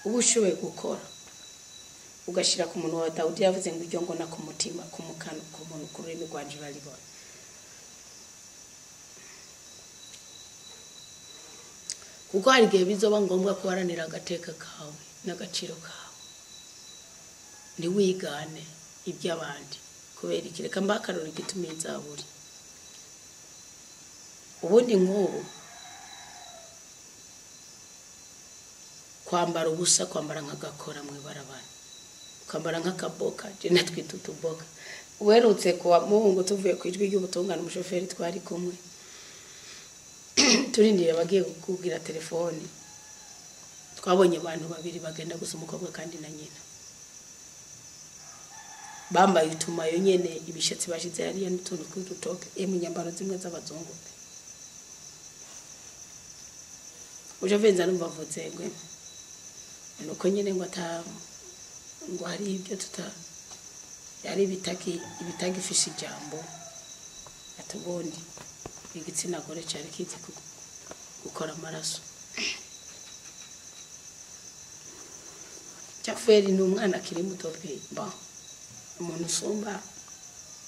[SPEAKER 1] ubushoboye gukora ugashira ku muntu wa Dawudi yavuze ngo iryo ngo na ku mutima ku mukano ku muntu ku rurimi rwanje baribona kuko hari igihe bizoba ngombwa kuharanira agateka kawe n'agaciro kawe ntiwigane iby'abandi kubera ikireka mbakarora igituma izaburi ubundi nk'ubu kwambara ubusa kwambara nk'agakora mu ibarabara kwambara nk'akaboka je natwita utuboka uherutse kuwa muhungu tuvuye ku ijwi ry'ubutungane umushoferi twari kumwe turindire bagiye kukubwira telefone twabonye abantu babiri bagenda gusa umukobwa kandi na nyina bambaye utumayo nyene ibishatsi bashize hariya n'utuntu tw'udutoke nyambaro zimwe z'abazungu uje venza numva vuze ngwe nuko nyene ngo ngo hari ibyo yari ibitagifisha ijambo atubundi igitsina gore cyari kizi gukora amaraso cyaferi n'umwana kiri muto ba umuntu usumba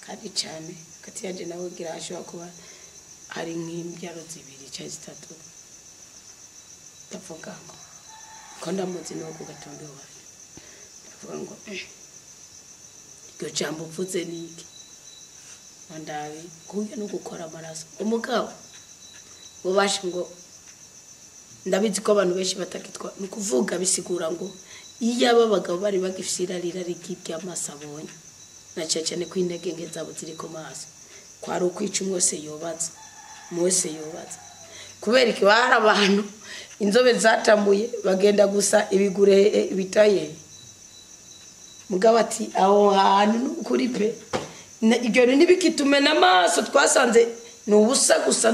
[SPEAKER 1] kandi cyane kati yaje nawe gira ashobora kuba ari nk'imbyaro zibiri cyangwa zitatu ndavuga ngo ko ndamuzi no ku gatumbi wawe ndavuga ngo iryo jambo uvuze niki ndabi kuye no gukora amaraso umugabo ubashe ngo ndabizi ko abantu benshi batakitwa no kuvuga bisigura ngo iyo abagabo bari bagifisira rikibya amasabonye na cyane ko intege nke zabo ziri ku maso kwari ukwica umwose yobaza kubera iki bahara abantu inzobe zatamuye bagenda gusa ibigure bitaye mugabo ati aho hantu n'ukuri pe ibyo nibikitume n'amaso twasanze n'ubusa gusa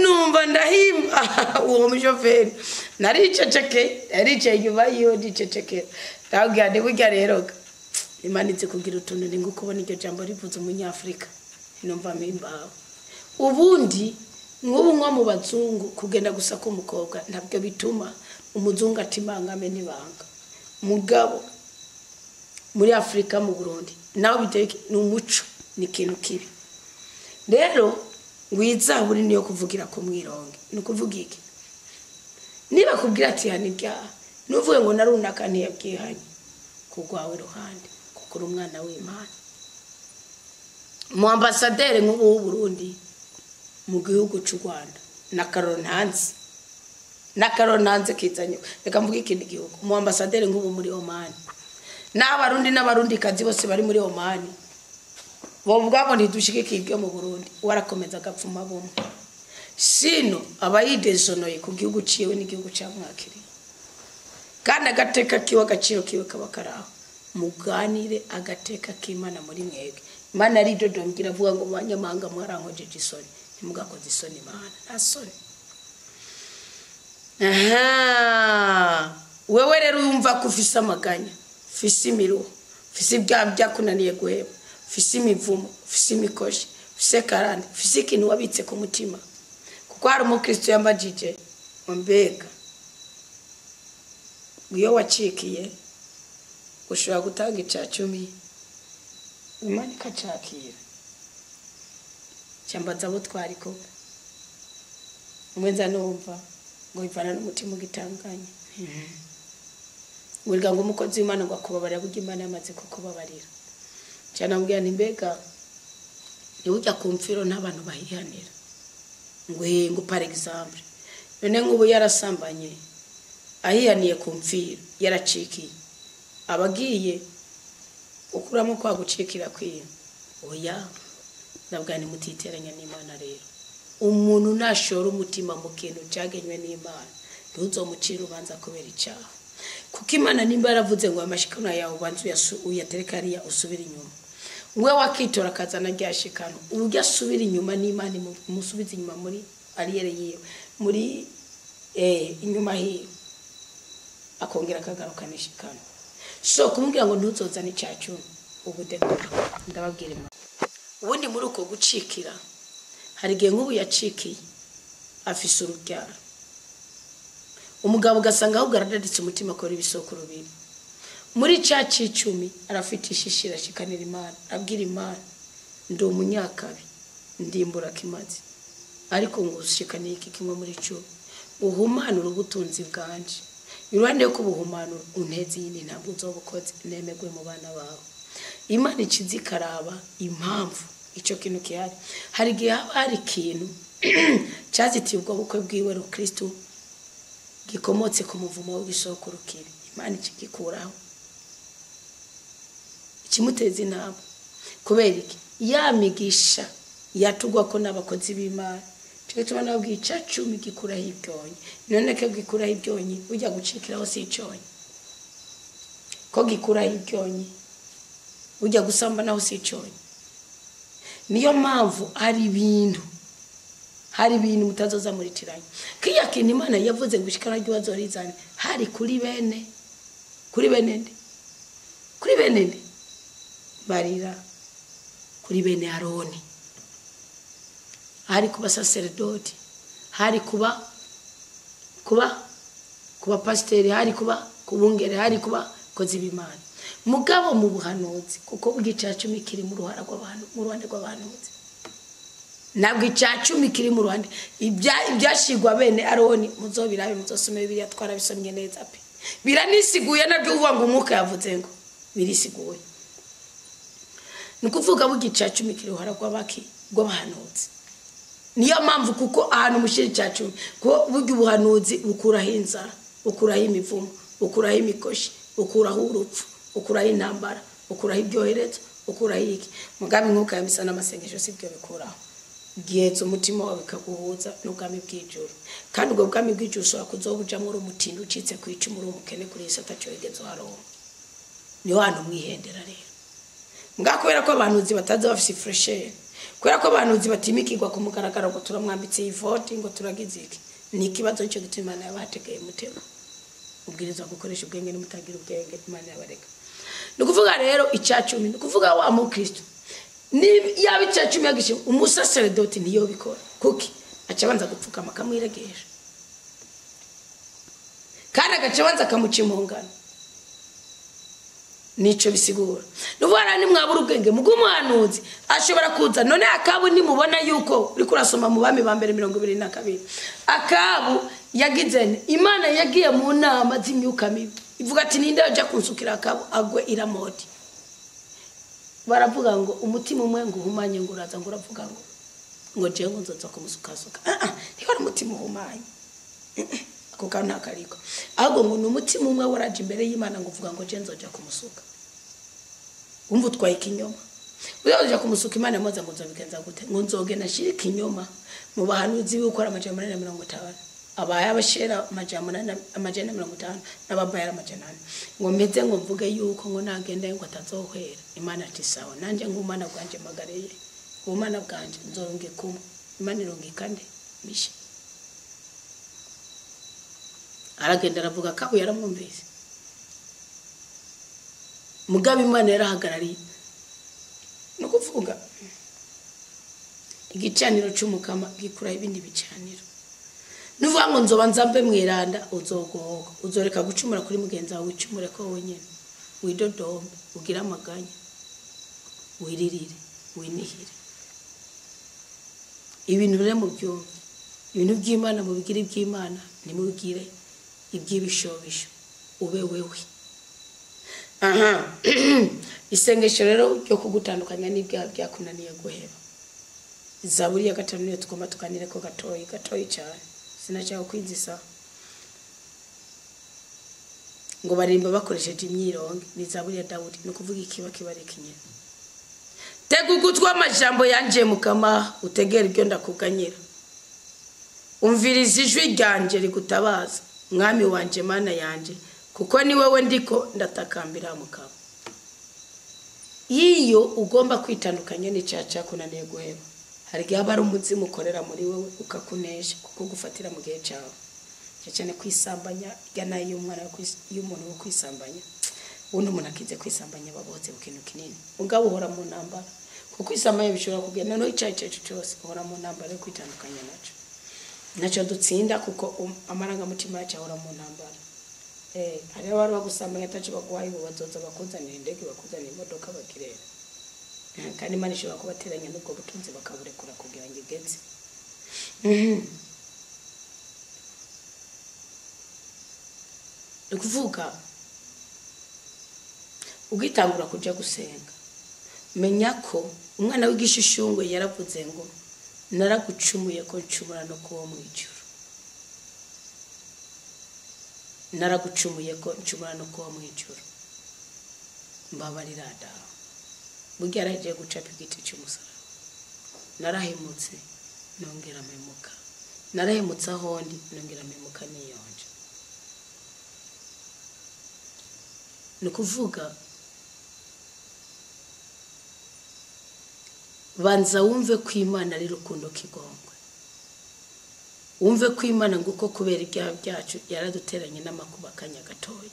[SPEAKER 1] numva ndahimba uwo mushoferi nariceceke nyuma yiyo diceceke ndabwira ndi burya rero imanitse kugira utuntu ni ngo kubona iryo jambo rivuze umunyafrika numva mpimbawe ubundi nk'ubu nko mu bazungu kugenda gusa k'umukobwa ntabwo bituma umuzungu atimangame n'ibanga mugabo muri Afrika mu Burundi naho biteye n'umuco ni kintu kibi rero wizaburi niyo kuvugira ko mwironge nukuvuga iki niba kubwira ati hanibya nuvuye ngo narunaka ntiyabwihanye kugwawe ruhande kukuri umwana w'Imana mu ambassadeur nk'ubu Burundi mu gihugu cy'u Rwanda na Karonanze kizanye reka mvuga ikindi gihugu mu ambassadeur nk'ubu muri Oman n'abarundi kazi bose bari muri Oman bovuga ngo ntidushikikirwe mu Burundi warakomeza agapfuma bomwe sino abayidezonoye ku gihugu ciwe n'igihugu cyamwakiriye kandi agateka kiwe agaciro kiwe kabakaraho muganire agateka k'Imana muri mwebwe Imana ari dodongira avuga ngo banyamanga mwarankojeje isoni ntimugakoze isoni Imana nasoni wewe rero yumva kufisa amaganya fisi imiruho fisi byakunaniye guheba fisi imivumo fisi imikoshi fisi karande fisi ikintu wabitse ku mutima kuko hari umukristo yambajije mbega iyo wacikiye ushobora gutanga icacumi Imana ikacakira cyambaza abo twariko umwenza numva ngo ivana n'umutima ugitanganye Wilga ngo umukozi w'Imana ngo akubabarira burya Imana yamaze kukubabarira cyane ambwira nti mbega ujya kumfiro n'abantu bahihanira ngo par exemple none nk'ubu yarasambanye ahihaniye kumfiro yaracikiye abagiye ukuramo kwa gucikira kwiye oya ndabwa ni mutiteranya n'Imana rero umuntu nashora umutima mu kintu cyagenywe n'Imana ntuzomucira ubanza kubera icyaha kuko Imana nimba yaravuze ngo amashikano yawe ubanza uyatereka ariya usubira inyuma we wakitora kazana ryashikano ujya asubira inyuma n'Imana musubiza inyuma muri ariyere yiwe muri inyuma hiyo akongera akagaruka nishikano so kumubwira ngo ntuzozane icyacu ubudekora ndababwira ubundi muri uko gucikira hari gihe nk'ubu yacikiye afise urubyaro umugabo gasanga ahubwo aradaditse umutima akora ibisokoro bibiri muri cya cicumi arafite ishishira shikanira Imana abwira Imana ndi umunyakabi ndimbura kimazi ariko ngo ushikaniye iki kimwe muri cyo uhumanura ubutunzi bwanje iruhande yo kubuhumanura untezi yindi ntabwo uzobukoze nemegwe mu bana bawe Imana ikizikaraba impamvu icyo kintu kihari hari gihe hari ikintu cyazitiye ubwo bukwe bwiwe ru Kristo gikomotse ku muvumo w'isoko rukiri Imana ikigikuraho ikimuteza inama kubera iki yamigisha yatugwa ko n'abakozi b'Imana cyo tubona ubwica 10 gikuraho ibyonyi none ke gikuraho ibyonyi ujya gucikiraho si icyonyi ko gikuraho ibyonyi ujya gusamba naho si icyonyi niyo mpamvu hari ibintu mutazoza muri tiranye kiya kintu Imana yavuze ngo ishikana ry'uwazorizane hari kuri bene barira kuri bene Aroni hari kuba sacerdote hari kuba pasiteri hari kuba kubungere hari kuba kozi b'Imana mugabo mu buhanuzi kuko bw'ica 10 kiri mu ruhara rw'abantu mu ruhande rw'abahanuzi nabwo ica 10 kiri mu ruhande ibyashigwa bene Aroni muzobirabe muzosome Bibiliya twarabisomye neza pe biranisiguye nabyo uvuga ngo umwuka yavuze ngo birisiguye nukuvuga bw'ica 10 kiri ruhara rw'abahanuzi niyo mpamvu kuko ahantu mushiri cya 10 ko buryo ubuhanuzi bukuraho inzara bukuraho imivumo bukuraho imikoshi bukuraho urupfu ukuraho intambara ukuraho ibyoherezo ukuraho iki mugabe nkuko yamisa n'amasengesho sibyo bikuraho gihetse umutima wawe kaguhuza n'ubwami bw'ijuru kandi ubwo bwami bw'ijuru ushobora kuzobujamo urumutindi ucitse ku icumu urumukene kuri Yesu atacyogezo haroho niho hantu mwihendera rero ngakubera ko abantuzi bataza bafise fresher kubera ko abantuzi batimikirwa ku mugaragaro ngo turamwambitse ivoti ngo turagize iki ni ikibazo cyo gutuma Imana yabategeye mutego ubwiriza gukoresha ubwenge n'umutagira ubwenge Imana yabareka nukuvuga rero ica 10 nukuvuga wa mu Kristo ni yabi ica 10 yagishe umusacerdote niyo bikora kuki acabanza gupfukama kamwiregesha kandi agacabanza kamuca impongano nico bisigura nubara ni mwabura ubwenge mugumuhanuzi ashobora kuza none Akabu nimubona yuko uri kurasoma mu bami ba mbere 22 Akabu yagize Imana yagiye mu nama z'imyuka mibi ivuga ati ninde aje kunsukira Akabu agwe iramoti baravuga ngo umutima umwe ngo uhumanye ngo uraza ngo uravuga ngo je ngo nzoza kumusukasuka niho umutima uhumanye ako kana kariko ahubwo ngo n'umutima umwe waraje imbere y'Imana ngo uvuga ngo je nzoja kumusuka umva utwaye ikinyoma uzaje kumusuka Imana yamoza ngo nzobigenza gute ngo nzoge nashire ikinyoma mu bahanuzi b'ukora amajana 150 abaya bashera amajana 150 n'ababayara amajana 4 ngo meze ngo mvuge yuko ngo nagenda ngo atazohwera Imana ati sawa nanje ngumana bwanje magareye ngumana bwanje nzoronge kumwe Imana ironge kandi mishe aragenda aravuga Akabu yaramwumvise mugabe Imana yarahagarariye no kuvuga igicaniro cy'umukama gikura ibindi bicaniro nuvuga ngo nzoba nzambe mwiranda uzogoga uzoreka gucumura kuri mugenza wawe ucumure ko wenyene widodombe ugira amaganya wiririre winihire ibintu bire mu byumva ibintu by'Imana mu bigire by'Imana ni mu bigire iby'ibishobisho ube wewe isengesho rero ryo kugutandukanya n'ibyaha byakunaniye guheba Zaburi ya 5 niyo tugomba tukanire ko gatoyi cyane sinashaka kwinzisa ngo barimba bakoresheje imyironge ni Zaburi ya Dawudi no kuvuga ikiba kibarekinye tegugutwa amajambo yanje mukama utegera ibyo ndakuganyira umviriza ijwi ryanje rigutabaza mwami wanje Mana yanje kuko ni wewe ndiko ndatakambira mukama iyo ugomba kwitandukanya n'icyaha kunaniye guheba hari gihe abari umuzimu ukorera muri wewe ukakunesha kuko gufatira mu gihe cyawe cyane kwisambanya igana y'umwana y'umuntu wo kwisambanya ubundi umuntu akize kwisambanya baboze ikintu kinini ungabo uhora mu ntambara kuko kwisambanya bishobora kugenda no icyaha cyose uhora mu ntambara yo kwitandukanya nacyo dutsinda kuko amarangamutima yacu ahora mu ntambara hari abantu bagusambanya atacu bagwaye bazoza bakuzanira indege bakuzanira imodoka bakirera kandi Imana ishobora kubateranya n'ubwo butunzi bakaburekura kugira ngo igeze ukuvuga ugitangura kujya gusenga menya ko umwana w'igishishungwe yaravuze ngo naragucumuye ko ncumura no kuwo mu ijuru naragucumuye ko ncumura no kuwo mu ijuru mbabarira dawe burya yaragiye gucapa igiti cy'umusaraba narahemutse nongera memuka narahemutse ahondi nongera mpemuka niyonje. Ni kuvuga banza wumve ko Imana ari rukundo kigongwe, wumve ko Imana ngo uko kubera ibyaha byacu yaraduteranye n'amakuba kanya gatoya,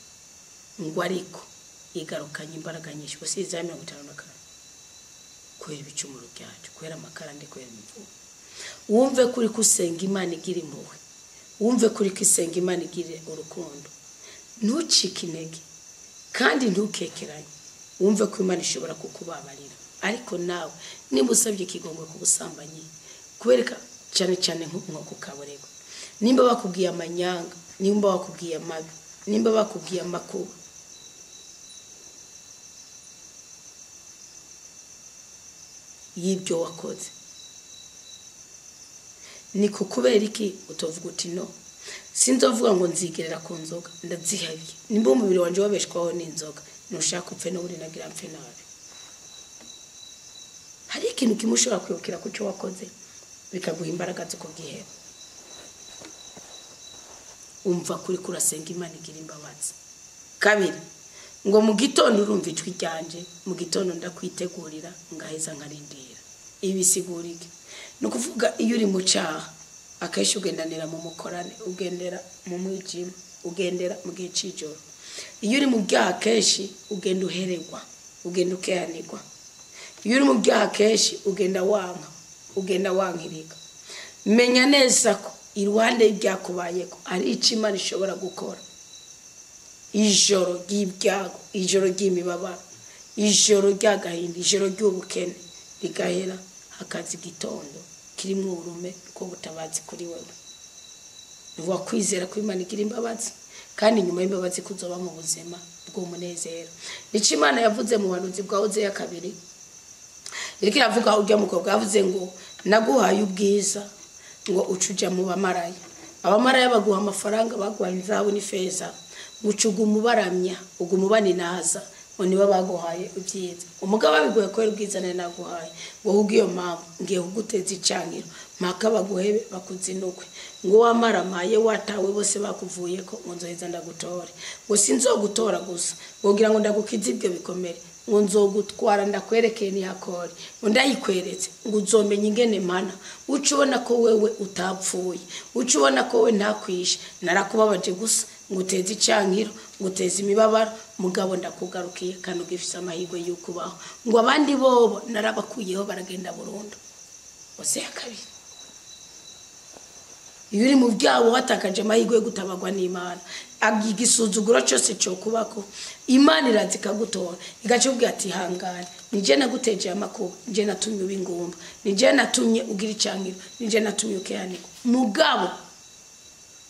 [SPEAKER 1] ngo ariko igarukanye imbaraga nyinshi gusiza 54 kubera ibicumuro byacu, kubera amakarande, kubera imivumo. Wumve kuri kusenga Imana igira impuhwe, wumve kuri kusenga Imana igira urukundo, ntucike intege kandi ntukekeranye. Wumve ko Imana ishobora kukubabarira, ariko nawe nimba usabye ikigongwe ku busambanyi, kubereka cyane cyane nko kukaborego, nimba bakubwiye amanyanga, nimba bakubwiye amabi, nimba bakubwiye amakuba, y'ibyo wakoze, ni kubera iki utovuga uti no sinzovuga ngo nzigerera ku nzoga ndazihabiye, nimba umubiri wanje wabeshwaho n'inzoga nushaka upfe no uri nagira mpfe nabi. Hari ikintu kimushobora kwibukira ku cyo wakoze bikaguha imbaraga zo kubwiheba. Umva kuri kurasenga Imana igira imbabazi. Kabiri, ngo mu gitondo urumva ijwi ryanje, mu gitondo ndakwitegurira ngaheza nkarindira. Ibi sigurike no kuvuga iyo uri mu cyaha akenshi ugendanira mu mukorane, ugendera mu mwijima, ugendera mu gihe cy'ijoro. Iyo uri mu byaha kenshi ugenda uheregwa, ugenda ukehanirwa. Iyo uri mu byaha kenshi ugenda wankirika. Menya neza ko iruhande y'ibyakubayeko ari icyo Imana ishobora gukora. Ijoro ry'ibyago, ijoro ry'imibabaro, ijoro ry'agahinda, ijoro ry'ubukene rigahera, hakaza igitondo kirimo urume ko butabazi kuri wewe. Nuvuga kwizera ko Imana igira imbabazi, kandi nyuma y'imbabazi kuzoba mu buzima bw'umunezero. Nico Imana yavuze mu bahanuzi bwa Hoseya 2. Iriko iravuga urya mukobwa yavuze ngo naguhaye ubwiza ngo ucuja mu bamaraya. Abamaraya baguha amafaranga, baguha inzahabu n'ifeza, ucuga umubaramya, ugumubani naza, ngo niba baguhaye ubyiza. Umugabo abiguye ko ubwizane naguhaye, ngo hugiyo mpamvu ngiye kuguteza icankiro, mpaka baguhebe bakuzinukwe. Ngo wamaramaye watawe bose bakuvuye ko ngo nzoheza ndagutore. Ngo sinzogutora gusa, ngo ngira ngo ndagukiza ibyo bikomere, ngo nzogutwara ndakwerekeye ni hakori, ngo ndayikweretse ngo uzomenya ingene mana, ucubona ko wewe utapfuye, ucubona ko we ntakwishe, narakubabaje gusa nguteze icankiro, nguteze imibabaro, mugabo ndakugarukiye kandi ugifise amahirwe y'ukubaho. Ngo abandi bobo narabakuyeho baragenda burundu. Hoseya 2. Iyo uri mu byawo watakaje amahirwe yo gutabagwa n'Imana, agigisuzuguro cyose cyo kubako, Imana irazi kagutora igacubwira ati hangana, nije naguteje amakuba, nije natumye ubingumba, nije natumye ugira icankiro, nije natumye ukehanirwa. Mugabo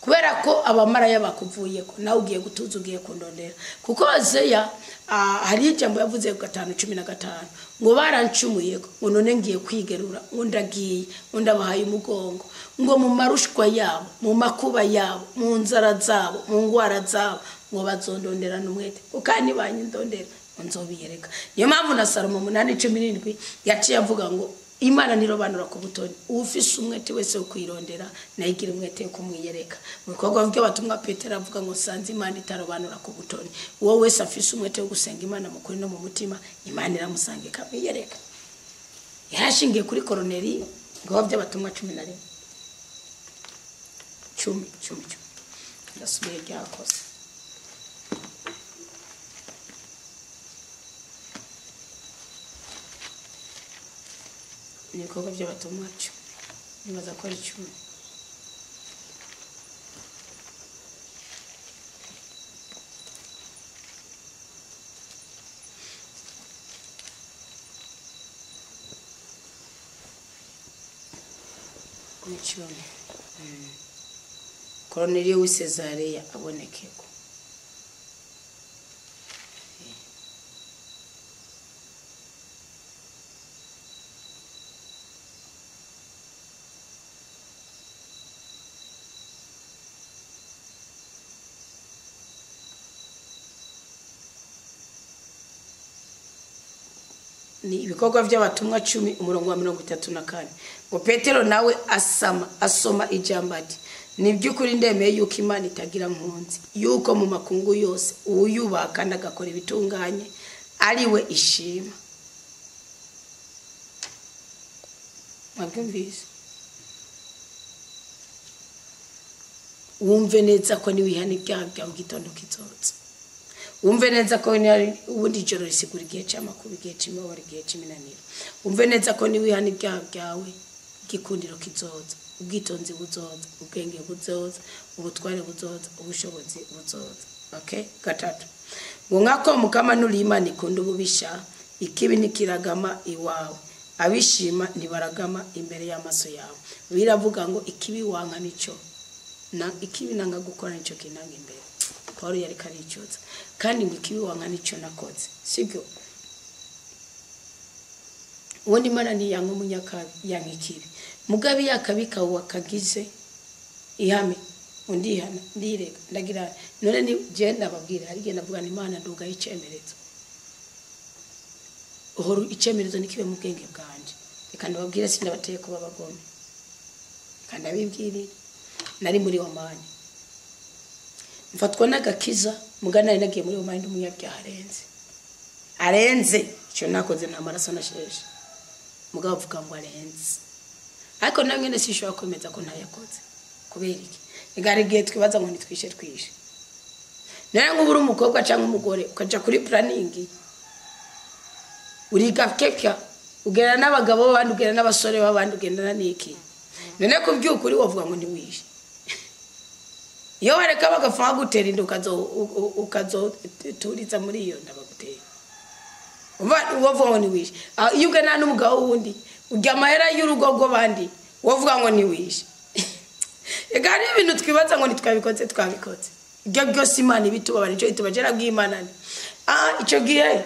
[SPEAKER 1] kubera ko abamaraya bakuvuye ko nawe ugiye gutuza, ugiye kundondera. Kuko Hoseya hari ijambo yavuze ku 5:15 ngo barancumuye ngo none ngiye kwigerura, ngo ndagiye, ngo ndabahaye umugongo, ngo mu marushwa yabo, mu makuba yabo, mu nzara zabo, mu ngwara zabo, ngo bazondondera n'umwete, kandi banyindondera nzobiyereka. Niyo mpamvu na Salomo 8:17 yaciye avuga ngo Imana nirobanura ku butoni, ufise umwete wese ukwirondera nayigira umwete yo kumwiyereka. Mu bikorwa byo batumwa Petero avuga ngo sanze Imana itarobanura ku butoni. Uwo wese afise umwete wo gusenga Imana mu kuri no mu mutima, Imana iramusange kamwiyereka. Yarashingiye kuri Koroneli ngo by'abatumwa 11 10 ndasubiye byakoze. Ibikorwa by'abatumwa 10 nibaza ko ari 10. Ni 10. Koroneliyo w'i Sezareya abonekeko. ni ibikorwa by'abatumwa 10 umurongo wa 34 ngo Petero nawe asoma ijambo ati ni by'ukuri ndemeye yuko Imana itagira nkunzi yuko mu makungu yose uyubaha kandi agakora ibitunganye ariwe ishima. Mwabyumvise? Wumve neza ko ni wihana ibyaha byawe gitondo kizoza. Wumve neza ko ni ubundi joro risigura igihe cy'amakuru, igihe cy'imibabaro, igihe cy'iminaniro. Wumve neza ko ni wihana ibyaha byawe gikundiro kizoza, ubwitonzi buzoza, ubwenge buzoza, ubutware buzoza, ubushobozi buzoza. Okay? Gatatu. Ngo nkako mukama nuri Imana ikunda ububisha, ikibi nikiragama iwawe. Abishima nibaragama imbere y'amaso yawe. Biravuga ngo ikibi wanka nico. Na ikibi nanga gukora nico kinanga imbere. Paulo yari karicyutsa. Kandi ngo ikibi wanka nico nakoze. Sibyo? Ubundi Imana ni yanka umunyakabi yanka ikibi. Mugabe yakabika wakagize ihame undi ihana ndirega ndagira none ni je ndababwira hari genda vuga Imana nduga yicemerezo. Uhoro icemerezo nikibe mu bwenge bwanje. Reka ndababwira sindabateye kuba bagome. Kandi abibwirira nari muri Omani. Mfatwa n'agakiza mugana ari nagiye muri Omani ndumunyabyaha arenze cyo nakoze nta maraso nasheshe. Mugabo vuga ngo arenze. Ariko namwe ne sishobora kwemeza ko ntayakoze. Kubera iki? Igare gihe twibaza ngo nitwishe twishe. Nare ngubura umukobwa cyangwa umugore ukaja kuri planning. Uriga keka ugera n'abagabo babandi ugera n'abasore babandi ugendana niki. None kubyukuri wavuga ngo ntiwishe. Iyo wareka bagafanga gutera indi ukazo turiza muri iyo ndabagutera. Wavuga ngo ntiwishe. Iyo ugena n'umugabo wundi ujya amahera y'urugo rw'abandi wavuga ngo ntiwishe. Egari ibintu twibaza ngo nitwabikoze twabikoze. Ibyo byose Imana ibitubabara icyo itubagera bw'Imana. Icyo gihe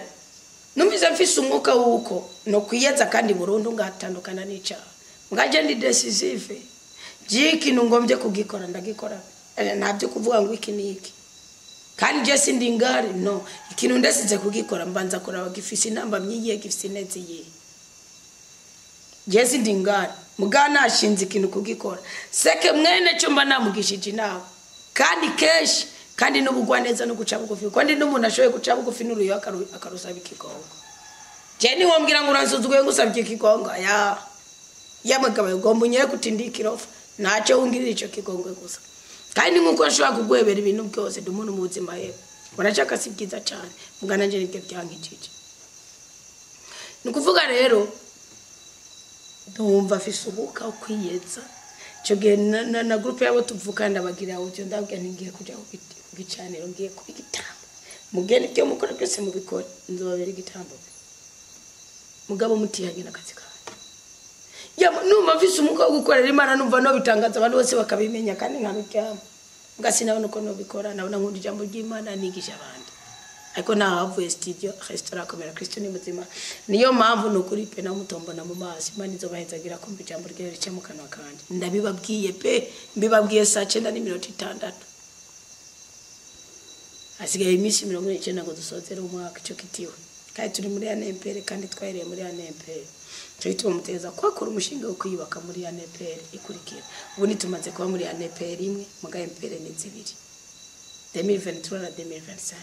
[SPEAKER 1] numvize mfise umwuka wuko no kwiyeza kandi burundu ngatandukana n'icyaha. Ngaje ndi decisive. Ikintu ngombye kugikora ndagikora. Ntabyo kuvuga ngo iki niki. Kandi je sindi ngari no. Ikintu ndasize kugikora mbanza kuraba gifise inamba myiye gifise neze ye. Je sindi ngari mugana ashinze ikintu kugikora. Seke mwene cyo mba namugishije nawe. Kandi keshi kandi n'ubugwa neza no guca bugufi. Kandi n'umuntu ashoye guca bugufi n'uruyo akarusaba ikigongo. Je ni wombwira ngo uransuzuguye ngusabye ikigongo ya magaba ugomba unye kutindikirofa ntacyo wungirira icyo kigongwe gusa. Kandi nkuko ashobora kugwebera ibintu byose dumuntu mu buzima yewe. Uracaka si byiza cyane. Mugana nje nibyo byankijije. Nukuvuga rero ndumva fisubuka ukwiyeza. Cyo gihe na groupe yabo tuvuka ndabagira aho cyo ndabwira ngiye kuja kugicaniro ngiye kubigitambo. Mugende byo mukora byose mu bikora nzobabera igitambo. Mugabo mutihanye nakazi kawe. Ya numva mfise umuko gukorera Imana numva no bitangaza abantu bose bakabimenya kandi nkabiryama. Ngasina nuko no bikora nabona nkundi jambo ry'Imana nigisha abandi. Ariko nahavuye studio restaurant komera Kristo ni muzima. Niyo mpamvu nukuri pe na mutombo na mu mazi Imana izobahezagira kumva ijambo rye rice mu kanwa kanje. Ndabibabwiye pe mbibabwiye saa 9:60. Asigaye imisi 19 ngo dusozere umwaka cyo kitiwe. Kandi turi muri ANPR kandi twahereye muri ANPR. Cyo tumuteza kwakora umushinga wo kwiyubaka muri ANPR ikurikira. Ubu ni tumaze kuba muri ANPR imwe muga ANPR ni zibiri. 2023 na 2025.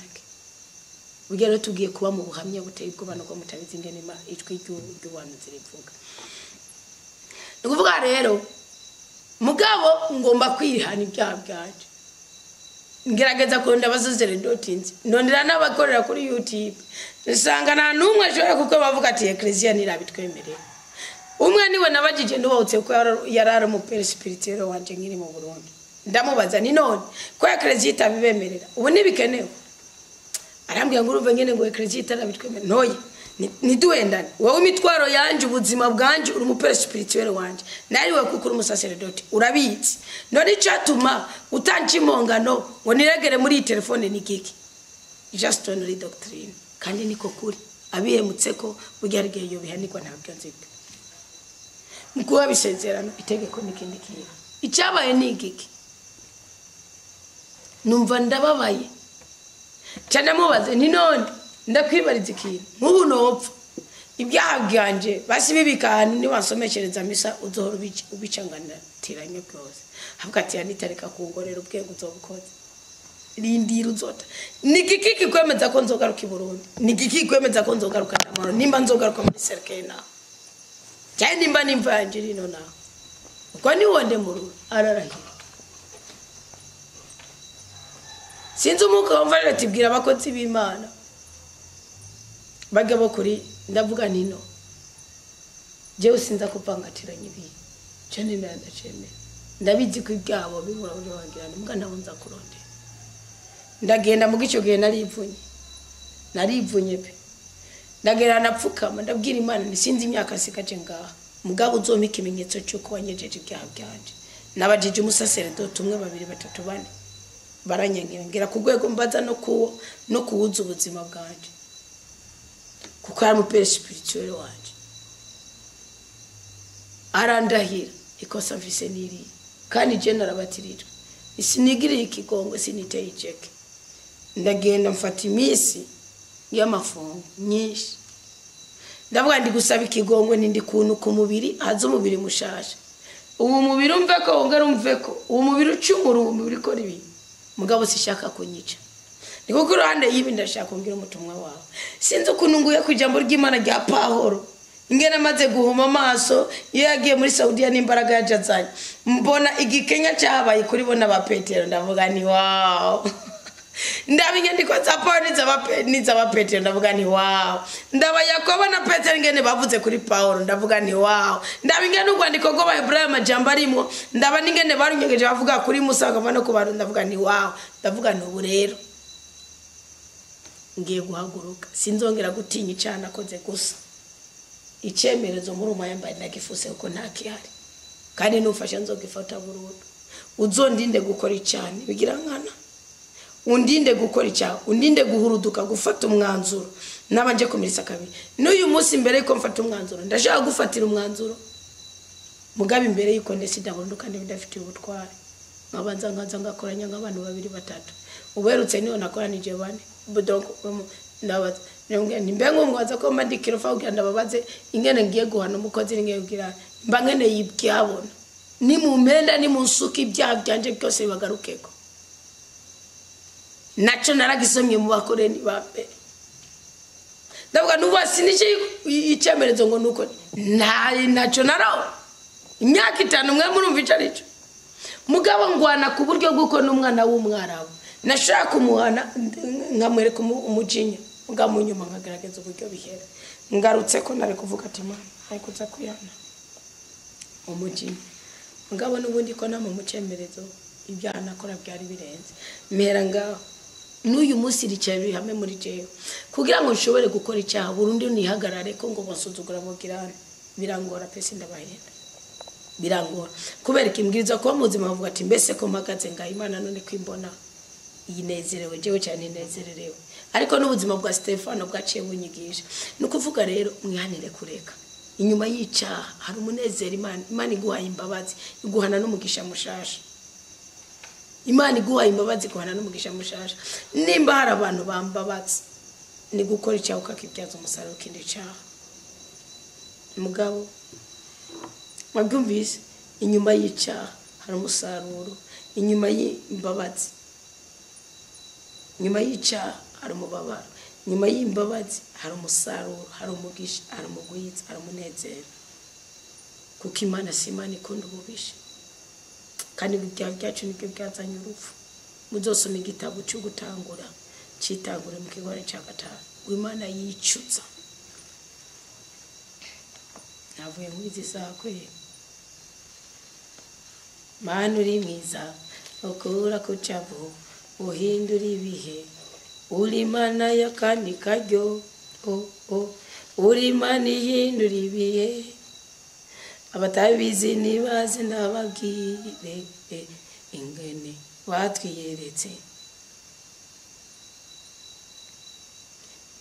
[SPEAKER 1] Ugero tugiye kuba mu buhamya buteye ubwo bano ko mutabizi ingene ijwi ry'ubantu zirivuga. Nukuvuga rero mugabo ngomba kwirihana ibyaha byaje. Ngerageza ko ndabazozere dotinzi. Nondera nabakorera kuri YouTube. Nisanga na numwe ashobora kuko bavuga ati Ecclesia nirabitwemerera. Umwe niwe nabajije ndubahutse ko yarara mu pere spirituel wanje ngiri mu Burundi. Ndamubaza ni none ko Ecclesia itabibemerera. Ubu nibikenewe. Arambye ngo uruve ngene ngo Ecclesia itarabitwemerera. Noye niduendane. Wowe imitwaro yanje ubuzima bwanje uri mu pere spirituel wanje. Nariwe kuko uri umusacerdote urabizi. None cyatuma utanchimongano ngo niregere muri telefone ni kiki. Just only doctrine. Kandi niko kuri abihemutse ko buryarige yo bihanikwa ntabyo nzibwe. Mukuba bisezerano itegeko nikindi kiyo. Icyabaye ni igiki. Numva ndababaye. Cyane mubaze ni none ndakwibariza ikintu. Mubu nopfa. ibyaha byanje basi bibikana ni wansomeshereza misa uzohora ubicanganiratiranye byose havuga ati yanitareka kungorera ubwenge uzobukoze rindira uzota nigiki kikwemeza ko nzogaruka i Burundi nigiki kikwemeza ko nzogaruka namaro nimba nzogaruka muri Serkena cyane nimba nimvanje rino na uko ni wonde muru ararahira sinzi umuko wumva tibwira abakozi b'Imana bagabo kuri ndavuga nino je usinza kupangatiranya ibi cyane ndacemera ndabizi ko ibyabo bimura uje wagirana mbwa ndabonza kuronde ndagenda mu gico gihe narivunye pe ndagera napfukama ndabwira Imana nisinzi imyaka sikaje ngaha mugabo uzompa ikimenyetso cyuko wanyejeje ibyaha byanje nabajije umusaseredote umwe babiri batatu bane baranyengera ku rwego mbaza no kuwuza ubuzima bwanje kuko ari umupere spirituel wanje arandahira ikosa mfise niri kandi je narabatirira isinigiriye ikigongo siniteye ijeke ndagenda mfata imisi y'amafungo nyinshi ndavuga ndi gusaba ikigongwe nindi kuntu ku mubiri haza umubiri mushasha ubu mubiri umve ko wongera umve ko ubu mubiri ucumura ubu mubiri ko ribi mugabo sishaka kunyica niko ku ruhande yibi ndashaka kumbwira umutumwa wawe sinzi ukuntu nguye ku ijambo ry'Imana rya Pawulo ingena maze guhuma amaso iyo yagiye muri Saudiya n'imbaraga yajazanye mbona igikenya cyabaye kuri bona ba Petero ndavuga ni wow ndabinge ndiko zaponi za Petero ndavuga ni wow ndaba Yakobo na Petero ngene bavuze kuri Paulo ndavuga ni wow ndabinge n'urwandiko rwo Abahebrayo majambo arimo ndaba ningene barunyegeje bavuga kuri Musa akava no kubantu ndavuga ni wow ndavuga ni ubu rero ngiye guhaguruka sinzongera gutinya icana koze gusa icemerezo muri umayambaye nagifuse uko ntakihari kandi nufasha nzogifata burundu uzondinde gukora icane bigira nkana undinde gukora icyaha undinde guhuruduka gufata umwanzuro nabanje kumirisa kabiri n'uyu munsi imbere yuko mfata umwanzuro ndashaka gufatira umwanzuro mugabe imbere yuko ndesida burundu kandi bidafitiye ubutware nkabanza ngakoranya nk'abantu babiri batatu uberutse niho nakoranije bane donc ndabaza nimbengo mwaza ko mandikiro fa uganda babaze ingene ngiye guhana umukozi ngiye kugira mba ngene yibyabona ni mumenda ni munsuka ibyaha byanje byose bibagarukeko nacho naragisomye mu bakoreni bape ndavuga nuba sinije icyemerezo ngo nuko nacho naraho imyaka 5 mwe murumva icarico mugabo ngwana ku buryo bwuko n'umwana w'umwarabu nashaka umuhana nkamwereka umujinya mugabo nyuma nkagaragaza uburyo bihera ngarutse ko nari kuvuga ati Mana ayikuza kuyana umujinya mugabo n'ubundi ko na mu mucemerezo ibyaha nakora byari birenze mera ngaho n'uyu munsi ricaye hamwe muri jewe kugira ngo nshobore gukora icyaha burundu nihagarare ko ngo basuzugura mugirane birangora pese ndabahenda birangora kubera kimbwiriza ko muzima bavuga ati mbese ko mpagaze nga Imana none kwimbona yinezerewe jewe cyane nezererewe ariko n'ubuzima bwa Stefano bwaciye bunyigisha nukuvuga rero mwihanire kureka inyuma y'icyaha hari umunezero Imana iguhaye imbabazi iguhana n'umugisha mushasha Imana iguhaye imbabazi guhana n'umugisha mushasha nimba hari abantu bambabazi ni gukora icyaha ukakibyaza umusaruro kindi cyaha mugabo mwabyumvise inyuma y'icyaha hari umusaruro inyuma y'imbabazi nyuma y'icyaha hari umubabaro nyuma y'imbabazi hari umusaruro hari umugisha hari umugwiza hari umunezero kuko Imana si Imana ikunda ububisha kandi ibyaha byacu nibyo byazanye urupfu muzosoma igitabo cyo gutangura cyitangure mu kigore cya 5 Imana yicuza navuye muri zisakwe Mana uri mwiza ukura kucabu uhindura ibihe uri Mana ya kandi karyo uri Mana ihindura ibihe abatabizi nibaze ndababwire ingene batwiyeretse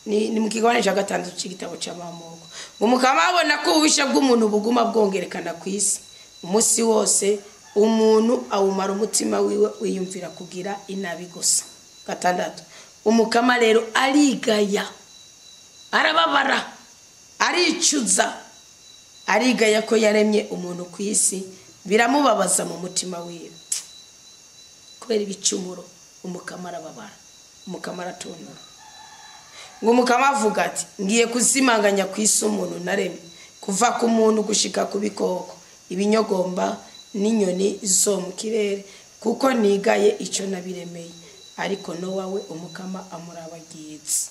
[SPEAKER 1] ni mu kigabane cya 6 cy'igitabo cy'amamoko ngo mukamabona ko ubisha bw'umuntu buguma bwongerekana ku isi umunsi wose umuntu awumara umutima wiwe wiyumvira kugira inabi gusa 6 umukama rero arigaya arababara aricuza arigaya ko yaremye umuntu ku isi biramubabaza mu mutima wiwe kubera ibicumuro umukama arababara umukama aratonora ngo umukama avuga ati ngiye kuzimanganya ku isi umuntu naremye kuva ku muntu gushika ku bikoko ibinyogomba n'inyoni zo mu kirere kuko nigaye icyo nabiremeye ariko no wawe umukama amurabagize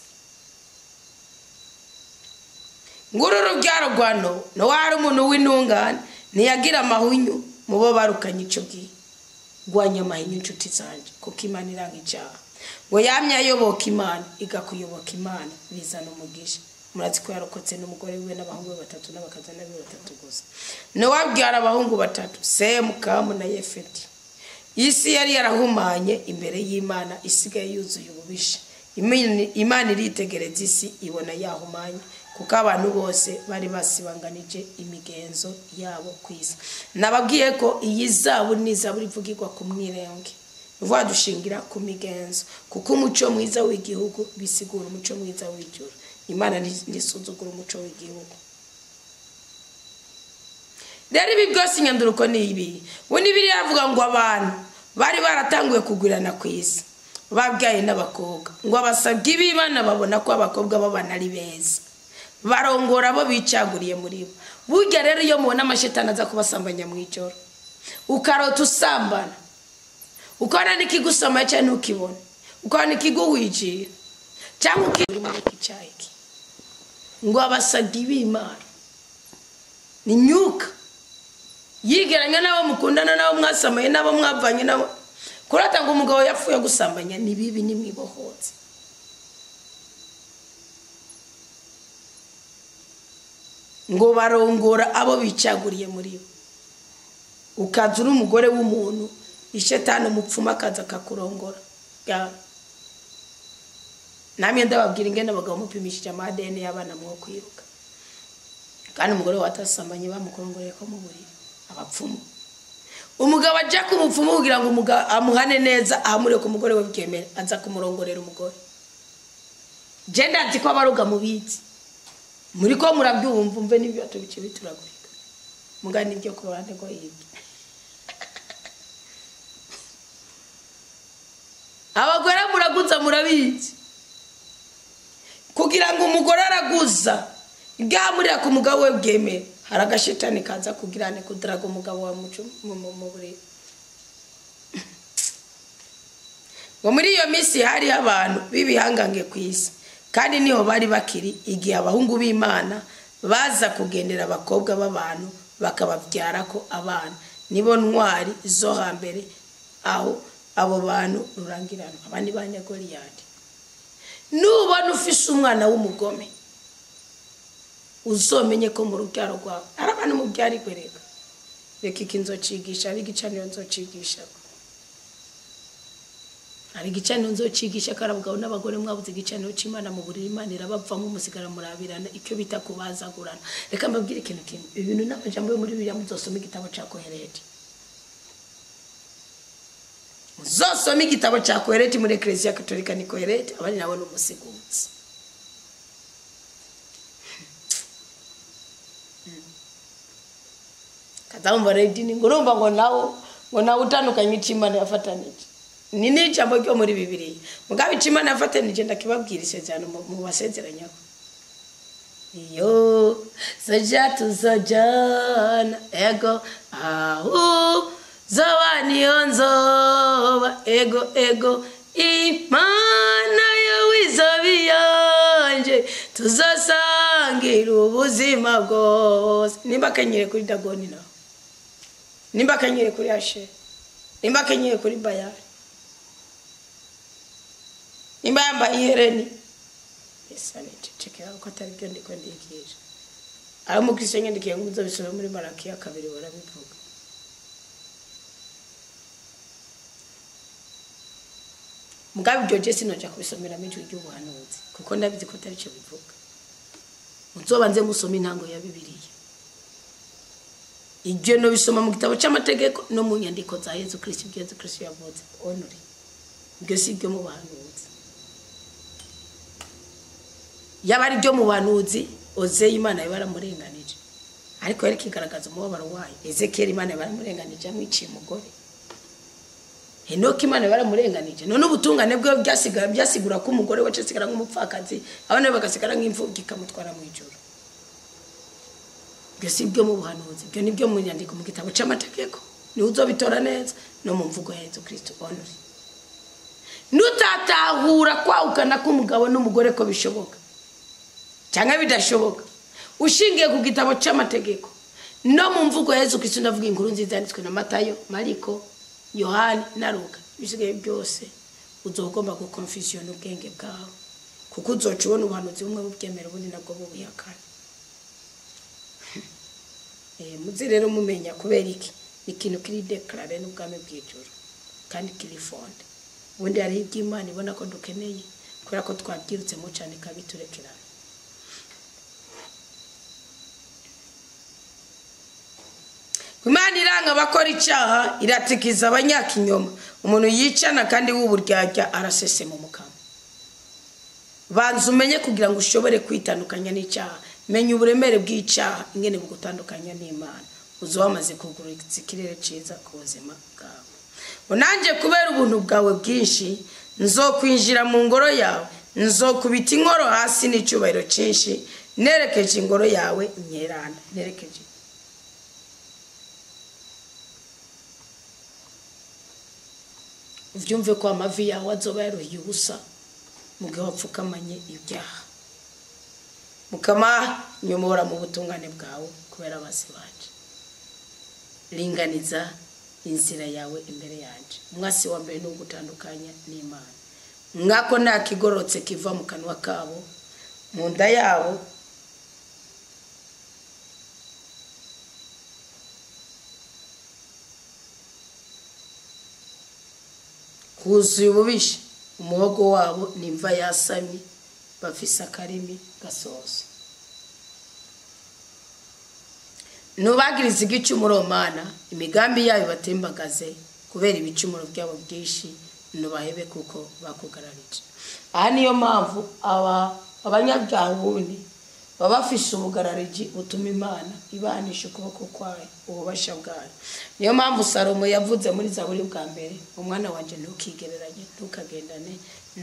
[SPEAKER 1] nguru rubyaro rwano no wari umuntu w'intungane ntiyagira amahunyu mubo barukanye ico gihe gwanya amahinyu inshuti zanje kuko Imana iranga icyaha ngo yamye ayoboka Imana igakuyoboka Imana bizana umugisha murazi ko yarokotse n'umugore we n'abahungu batatu n'abakazana be batatu gusa no wabyara abahungu batatu Semu Kamu na Yefeti isi yari yarahumanye imbere y'Imana isigaye yuzuye ububisha Imana iritegereza isi ibona yahumanye kuko abantu bose bari basibanganije imigenzo yabo kwisa nababwiye ko iyi zaburi n'izaburi ivugirwa ku mwirenge vuba dushingira ku migenzo kuko umuco mwiza w'igihugu bisigura umuco mwiza w'ijuru Imana nisuzugura umuco w'igihugu rero ibi byose inyanduruko ni ibi bundi biri yavuga ngo abantu bari baratanguye kugurana ku isi babyaye n'abakobwa ngo abasabye ibimana babona ko abakobwa babana ari beza barongora bo bicaguriye muri bo burya rero iyo mubona amashetani aza kubasambanya mu ijoro ukarota usambana ukora nikigusama cyane ukibona ukora nikiguhwijira cyangwa ukiri muri kicyaki ngo abasabye ibimana ni nyuka yigeranya nabo mukundana nabo mwasamaye nabo mwavanye nabo kurata ngo umugabo yapfuye gusambanya ni bibi ni mwibohotse ngo barongora abo bicaguriye muri bo ukaza uri umugore w'umuntu ishetani umupfuma akaza akakurongora namwe ndababwira ingene abagabo mupimishije amadeni y'abana mwo kwiruka kandi umugore watasambanye bamukurongoreye ko mu buriri abapfumu umugabo ajya kumupfumu kugira ngo amuhane neza ahamure ku mugore we bwemera aza kumurongorera umugore genda ati ko abaruga mubizi muri ko murabyumva umve n'ibyo tubice bituragurika mugani ibyo ku ruhande rwo hirya abagore muraguza murabizi kugira ngo umugore araguza bwamurira ku mugabo we bwemera hari agashetani kaza kugirane kudaraga umugabo wa mucu mu buriri ngo muri iyo minsi hari abantu bibihangange ku isi kandi niho bari bakiri igihe abahungu b'Imana baza kugendera abakobwa b'abantu bakababyara ko abana nibo ntwari zo hambere aho abo bantu rurangirana abandi banyagoriyadi nubona ufise umwana w'umugome uzomenye ko mu rubyaro rwawe ari abantu mu byari kwereka reka ikinzocigisha ari gicaniro nzocigisha ari gicaniro nzocigisha karabugabo n'abagore mwabuze gicaniro c'Imana mu buriri Imana irabavamo umusigara murabirana icyo bita kubazagurana reka mbabwire ikintu ibintu n'amajambo yo muri Bibiliya muzosoma igitabo cya Kohereti muzosoma igitabo cya Kohereti muri Ecclesia Katolika ni Kohereti abandi nabo n'umusiguzi kadamba redini ngurumva ngo nawo utandukanye c'Imana yafatanije nini jambo cyo muri Bibiliya mugabe c'Imana yafatanije ndakibabwira isezerano mu basezeranya iyo tuzajana ego aho zawani onzoba ego Imana yawizabiyanje tuzasangira ubuzima bwose nimba kenyere kuri Dagoni na nimba kenyere kuri Ashe nimba kenyere kuri Bayali nimba yamba ihereni esane cecekera uko atari byo ndiko ndigisha ari mu Kristo ndikiye ngo nzobisome muri Malaki ya 2 barabivuga mugabe ibyo je sinoja kubisomera mu cy'ubuhanuzi kuko ndabizi ko atari cyo bivuga uzobanze musoma intango ya Bibiliya ibyo no bisoma mu gitabo cy'amategeko no mu nyandiko za Yesu Kristo yavuze onuri ibyo si byo mu bahanuzi yabari byo mu bahanuzi Ozeya Imana baramurenganije ariko yari kigaragaza umubabaro wayo. Ezekiyeli Imana baramurenganije amwiciye umugore. Henoki Imana baramurenganije none ubutungane bwe byasigura ko umugore wacu asigara nk'umupfakazi abana bagasigara nk'imfubyi kamutwara mu ijuru. Byo si byo mu buhanuzi, byo nibyo mu nyandiko mu gitabo cy'amategeko. Ni uzobitora neza no mu mvugo ya Yesu Kristo onuri. Nutatahura kwahukana k'umugabo n'umugore ko bishoboka cyangwa bidashoboka ushingiye ku gitabo cy'amategeko no mu mvugo ya Yesu Kristo ndavuga inkuru nziza yanditswe na Matayo, Mariko, Yohani na Luka. Bisigaye byose uzogomba gukonfisiona ubwenge bwawe kuko uzoca ubona ubuhanuzi bumwe bubyemera ubundi nabwo bubihakana. Muzi rero mumenya kubera iki ikintu kiri declare n'ubwami bw'ijuru kandi kiri fonde. Ubundi ari iby'Imana ibona ko dukeneye kubera ko twabyirutse mu cyane kabiturekerana. Imana iranga bakora icyaha iratikiza abanyakinyoma. Umuntu yicana kandi w'uburyarya arasese mu mukama. Banza umenye kugira ngo ushobore kwitandukanya n'icyaha. Menya uburemere bw'icyaha ingene bugutandukanya n'Imana. Uzo wamaze kuguriza ikirere ciza ku buzima bwawe. Unanje kubera ubuntu bwawe bwinshi nzokwinjira mu ngoro yawe, nzokubita inkoro hasi n'icyubahiro cyinshi, nerekeje ingoro yawe nyerana. Nerekeje uvyumve ko amavi yawe azoba yaruhiye ubusa mu gihe wapfukamanye ibyaha. Mukama nyomora mu butungane bwawe kubera basi baje. Ringaniza inzira yawe imbere yanje. Mwasi wa mbere no gutandukanya n'Imana. Mwako nta kigorotse kiva mu kanwa kabo, mu nda yabo huzuye ububisha. Umuhogo wabo nimva yasamye bafise akarimi gasoza. Nubagiriza igicumuro Mana, imigambi yayo batembagaze kubera ibicumuro byabo byinshi, nubahebe kuko bakugararije. Aha niyo mpamvu abanyabyaha ubundi babafishe ubugarariji butuma Imana ibanisha ukuboko kwayo ububasha bwayo. Niyo mpamvu Salomo yavuze muri Zaburi bwa mbere, umwana wanje ntukigereranye ntukagendane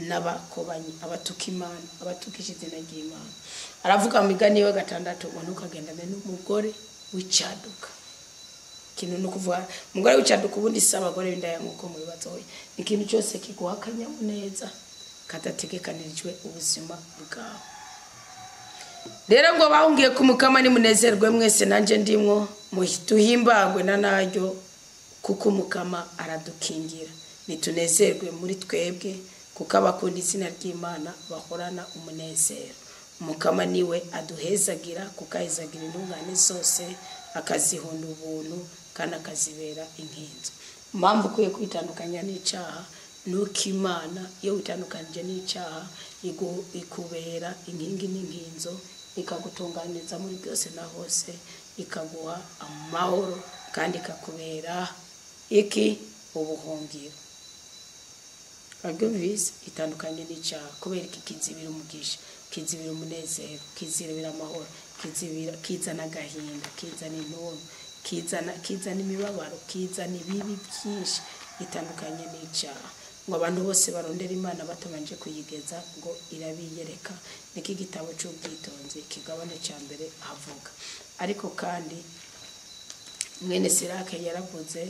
[SPEAKER 1] n'abakobanyi abatuka Imana, abatukisha izina ry'Imana. Aravuga mu Migani yo 6 ngo ntukagendane n'umugore w'icaduka. Kintu no kuvuga umugore w'icaduka ubundi s'abagore b'indaya nkuko mu bibazo hoye. Ikintu cyose kiguhakanya neza katategekanirijwe ubuzima bwawe. Rero ngo bahungiye kumukama ni munezerwe mwese nanje ndimwo muhituhimbagwe na naryo kuko umukama aradukingira. Nitunezerwe muri twebwe kuko abakunda izina ry'Imana bahorana umunezero. Umukama niwe aduhezagira kuko ahezagira intungane zose akazihonda ubuntu kandi akazibera inkinzo. Mpamvu kuye kwitandukanya n'icyaha nuko Imana iyo witandukanije n'icyaha ikubera inkingi n'inkinzo, ikagutunganiza muri byose na hose, ikaguha amahoro kandi ikakubera iki ubuhungiro. Agyumvise itandukanye n'icyaha kubera iki kizibira umugisha, kizibira umunezero, kizibira amahoro, kizana agahinda, kizana intuntu, kizana imibabaro, kizana ibibi byinshi. Itandukanye n'icyaha ngo abantu bose barondera Imana batabanje kuyigeza ngo irabiyereka. Niki gitabo cy'ubwitonzi kigabane cya mbere avuga. Ariko kandi mwene Sirake yaravuze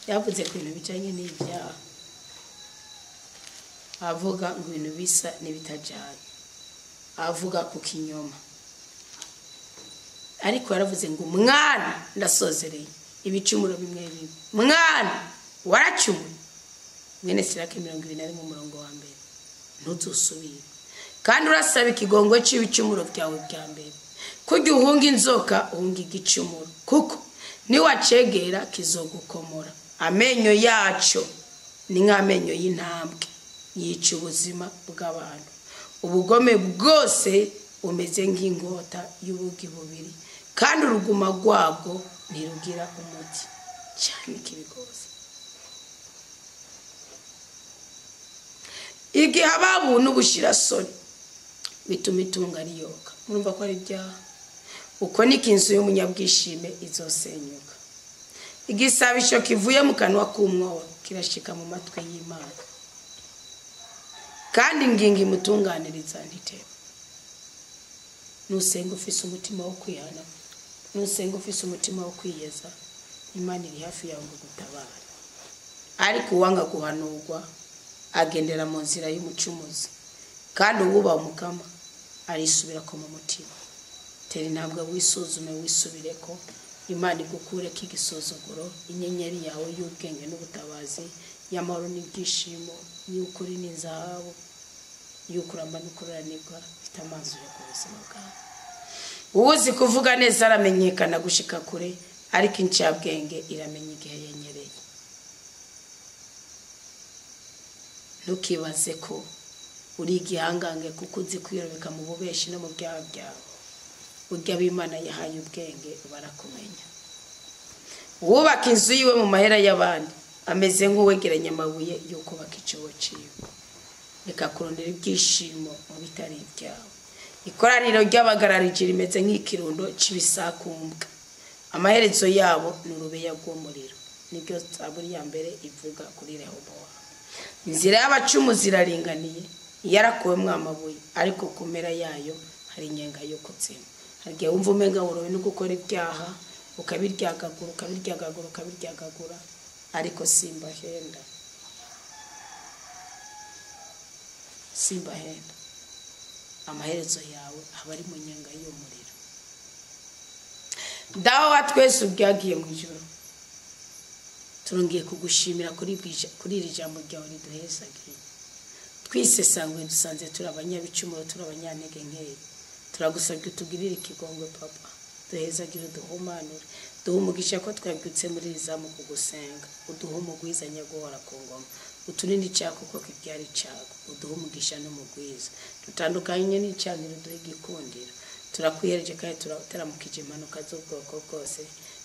[SPEAKER 1] yavuze ku bintu bijanye n'ibyaha. Avuga ngo ibintu bisa n'ibitajyanye, avuga ku kinyoma. Ariko yaravuze ngo mwana ndasozereye ibicumuro bimwe bimwe. Mwana waracumuye. Mwene Sirake 21 mu murongo wa mbere. Ntuzusubire kandi urasaba ikigongo cy'ibicumuro byawe bya mbere. Kujya uhunga inzoka uhunga igicumuro kuko ni wacegera kizogukomora. Amenyo yacu ni nk'amenyo y'intambwe yica ubuzima bw'abantu. Ubugome bwose umeze nk'inkota y'ubugi bubiri kandi uruguma rwabwo ntirugira umuti cyane kibigose. igihe ababu n'ubushirasoni bituma itunga riyoka murumva ko ari byaha uko niko inzu y'umunyabwishime izosenyuka igisabisho kivuye mu kanwa k'umwobo kirashika mu matwi y'Imana kandi ngingi imutunganiriza ntiteba nusenga ufise umutima wo kwihana nusenga ufise umutima wo kwiyeza Imana iri hafi yawe ngo gutabara ariko uwanga guhanurwa agendera mu nzira y'umucumuzi kandi ububa umukama arisubira ko mu mutima teri ntabwo wisuzume wisubireko Imana igukure kigisuzuguro inyenyeri yawe y'ubwenge n'ubutabazi y'amahoro n'ibyishimo y'ukuri n'inzahabu y'ukuramba n'ukuranirwa bitamazi yo kubuzima bwawe uzi kuvuga neza aramenyekana gushika kure ariko incabwenge iramenya igihe yenyereye ntukibaze ko uri igihangange kuko uzi kwirobeka mu bubeshi no mu byaha byawe urya b'Imana yahaye ubwenge barakumenya wubaka inzu yiwe mu mahera y'abandi ameze nk'uwegeranya amabuye yo kubaka icobo ciwe reka kurondera ibyishimo mu bitari ibyawe ikoraniro ry'abagararije rimeze nk'ikirundo cy'ibisakumbwa amaherezo yabo n'urubeya rw'umuriro nibyo Zaburi ya mbere ivuga kuri Rehobowamu inzira y'abacumu ziraringaniye yarakuwemwo amabuye ariko kumera yayo hari inyenga yo kutsima hagiye wumva umenga urowe no gukora ibyaha ukabiryagagura ariko simbahenda amaherezo yawe aba ari mu nyenga y'umuriro dawe wa twese ubyagiye mu ijoro turongeye kugushimira kuri iri jambo ryawe riduhezagiye twisesangwe dusanze turi abanyabicumuro turi abanyantege nkeya turagusabye utugirire ikigongwe papa duhezagire duhumanure duhe umugisha ko twabyutse muri rizamu kugusenga uduhe umugwizanya guhora ku ngoma utunini cyako ko kibyari cyako uduhe umugisha n'umugwiza dutandukanye n'icyaniro duhe igikundira turakwihereje kandi turateramukije impanuka z'ubwoko bwose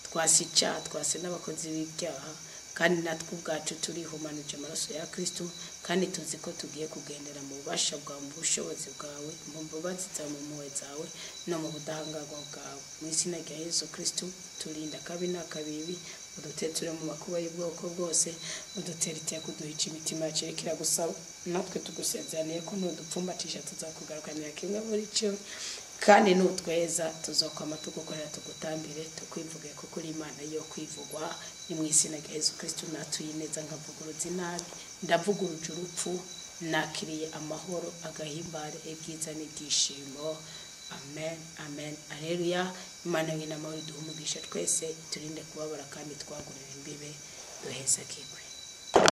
[SPEAKER 1] twasica twase n'abakozi b'ibyaha kandi natwe ubwacu turihumanuje amaraso ya Kristo kandi tuzi ko tugiye kugendera mu bubasha bwawe mu bushobozi bwawe mu mbabazi zawe mu mpuhwe zawe no mu budahangarwa bwawe mu izina rya Yesu Kristo turinda kabi n'akabibi uduteture mu makuba y'ubwoko bwose uduteriteye kuduhica imitima yacu rekera gusaba natwe tugusezeraniye ko nudupfumbatisha tuzakugarukanira kimwe muri cyo kandi nutweza tuzokwama tugukorera tugutambire tukwivuge kuko uri Imana yo kwivugwa ni mu izina rya Yesu Kristo natuyineza nkavuguruza inabi ndavuguruje urupfu nakiriye amahoro agahimbare ibyiza n'ibyishimo amen amen alleluia Imana y'inamahoro duhumugisha twese turinde kubabara kandi twagurira imbibe duheza kigwe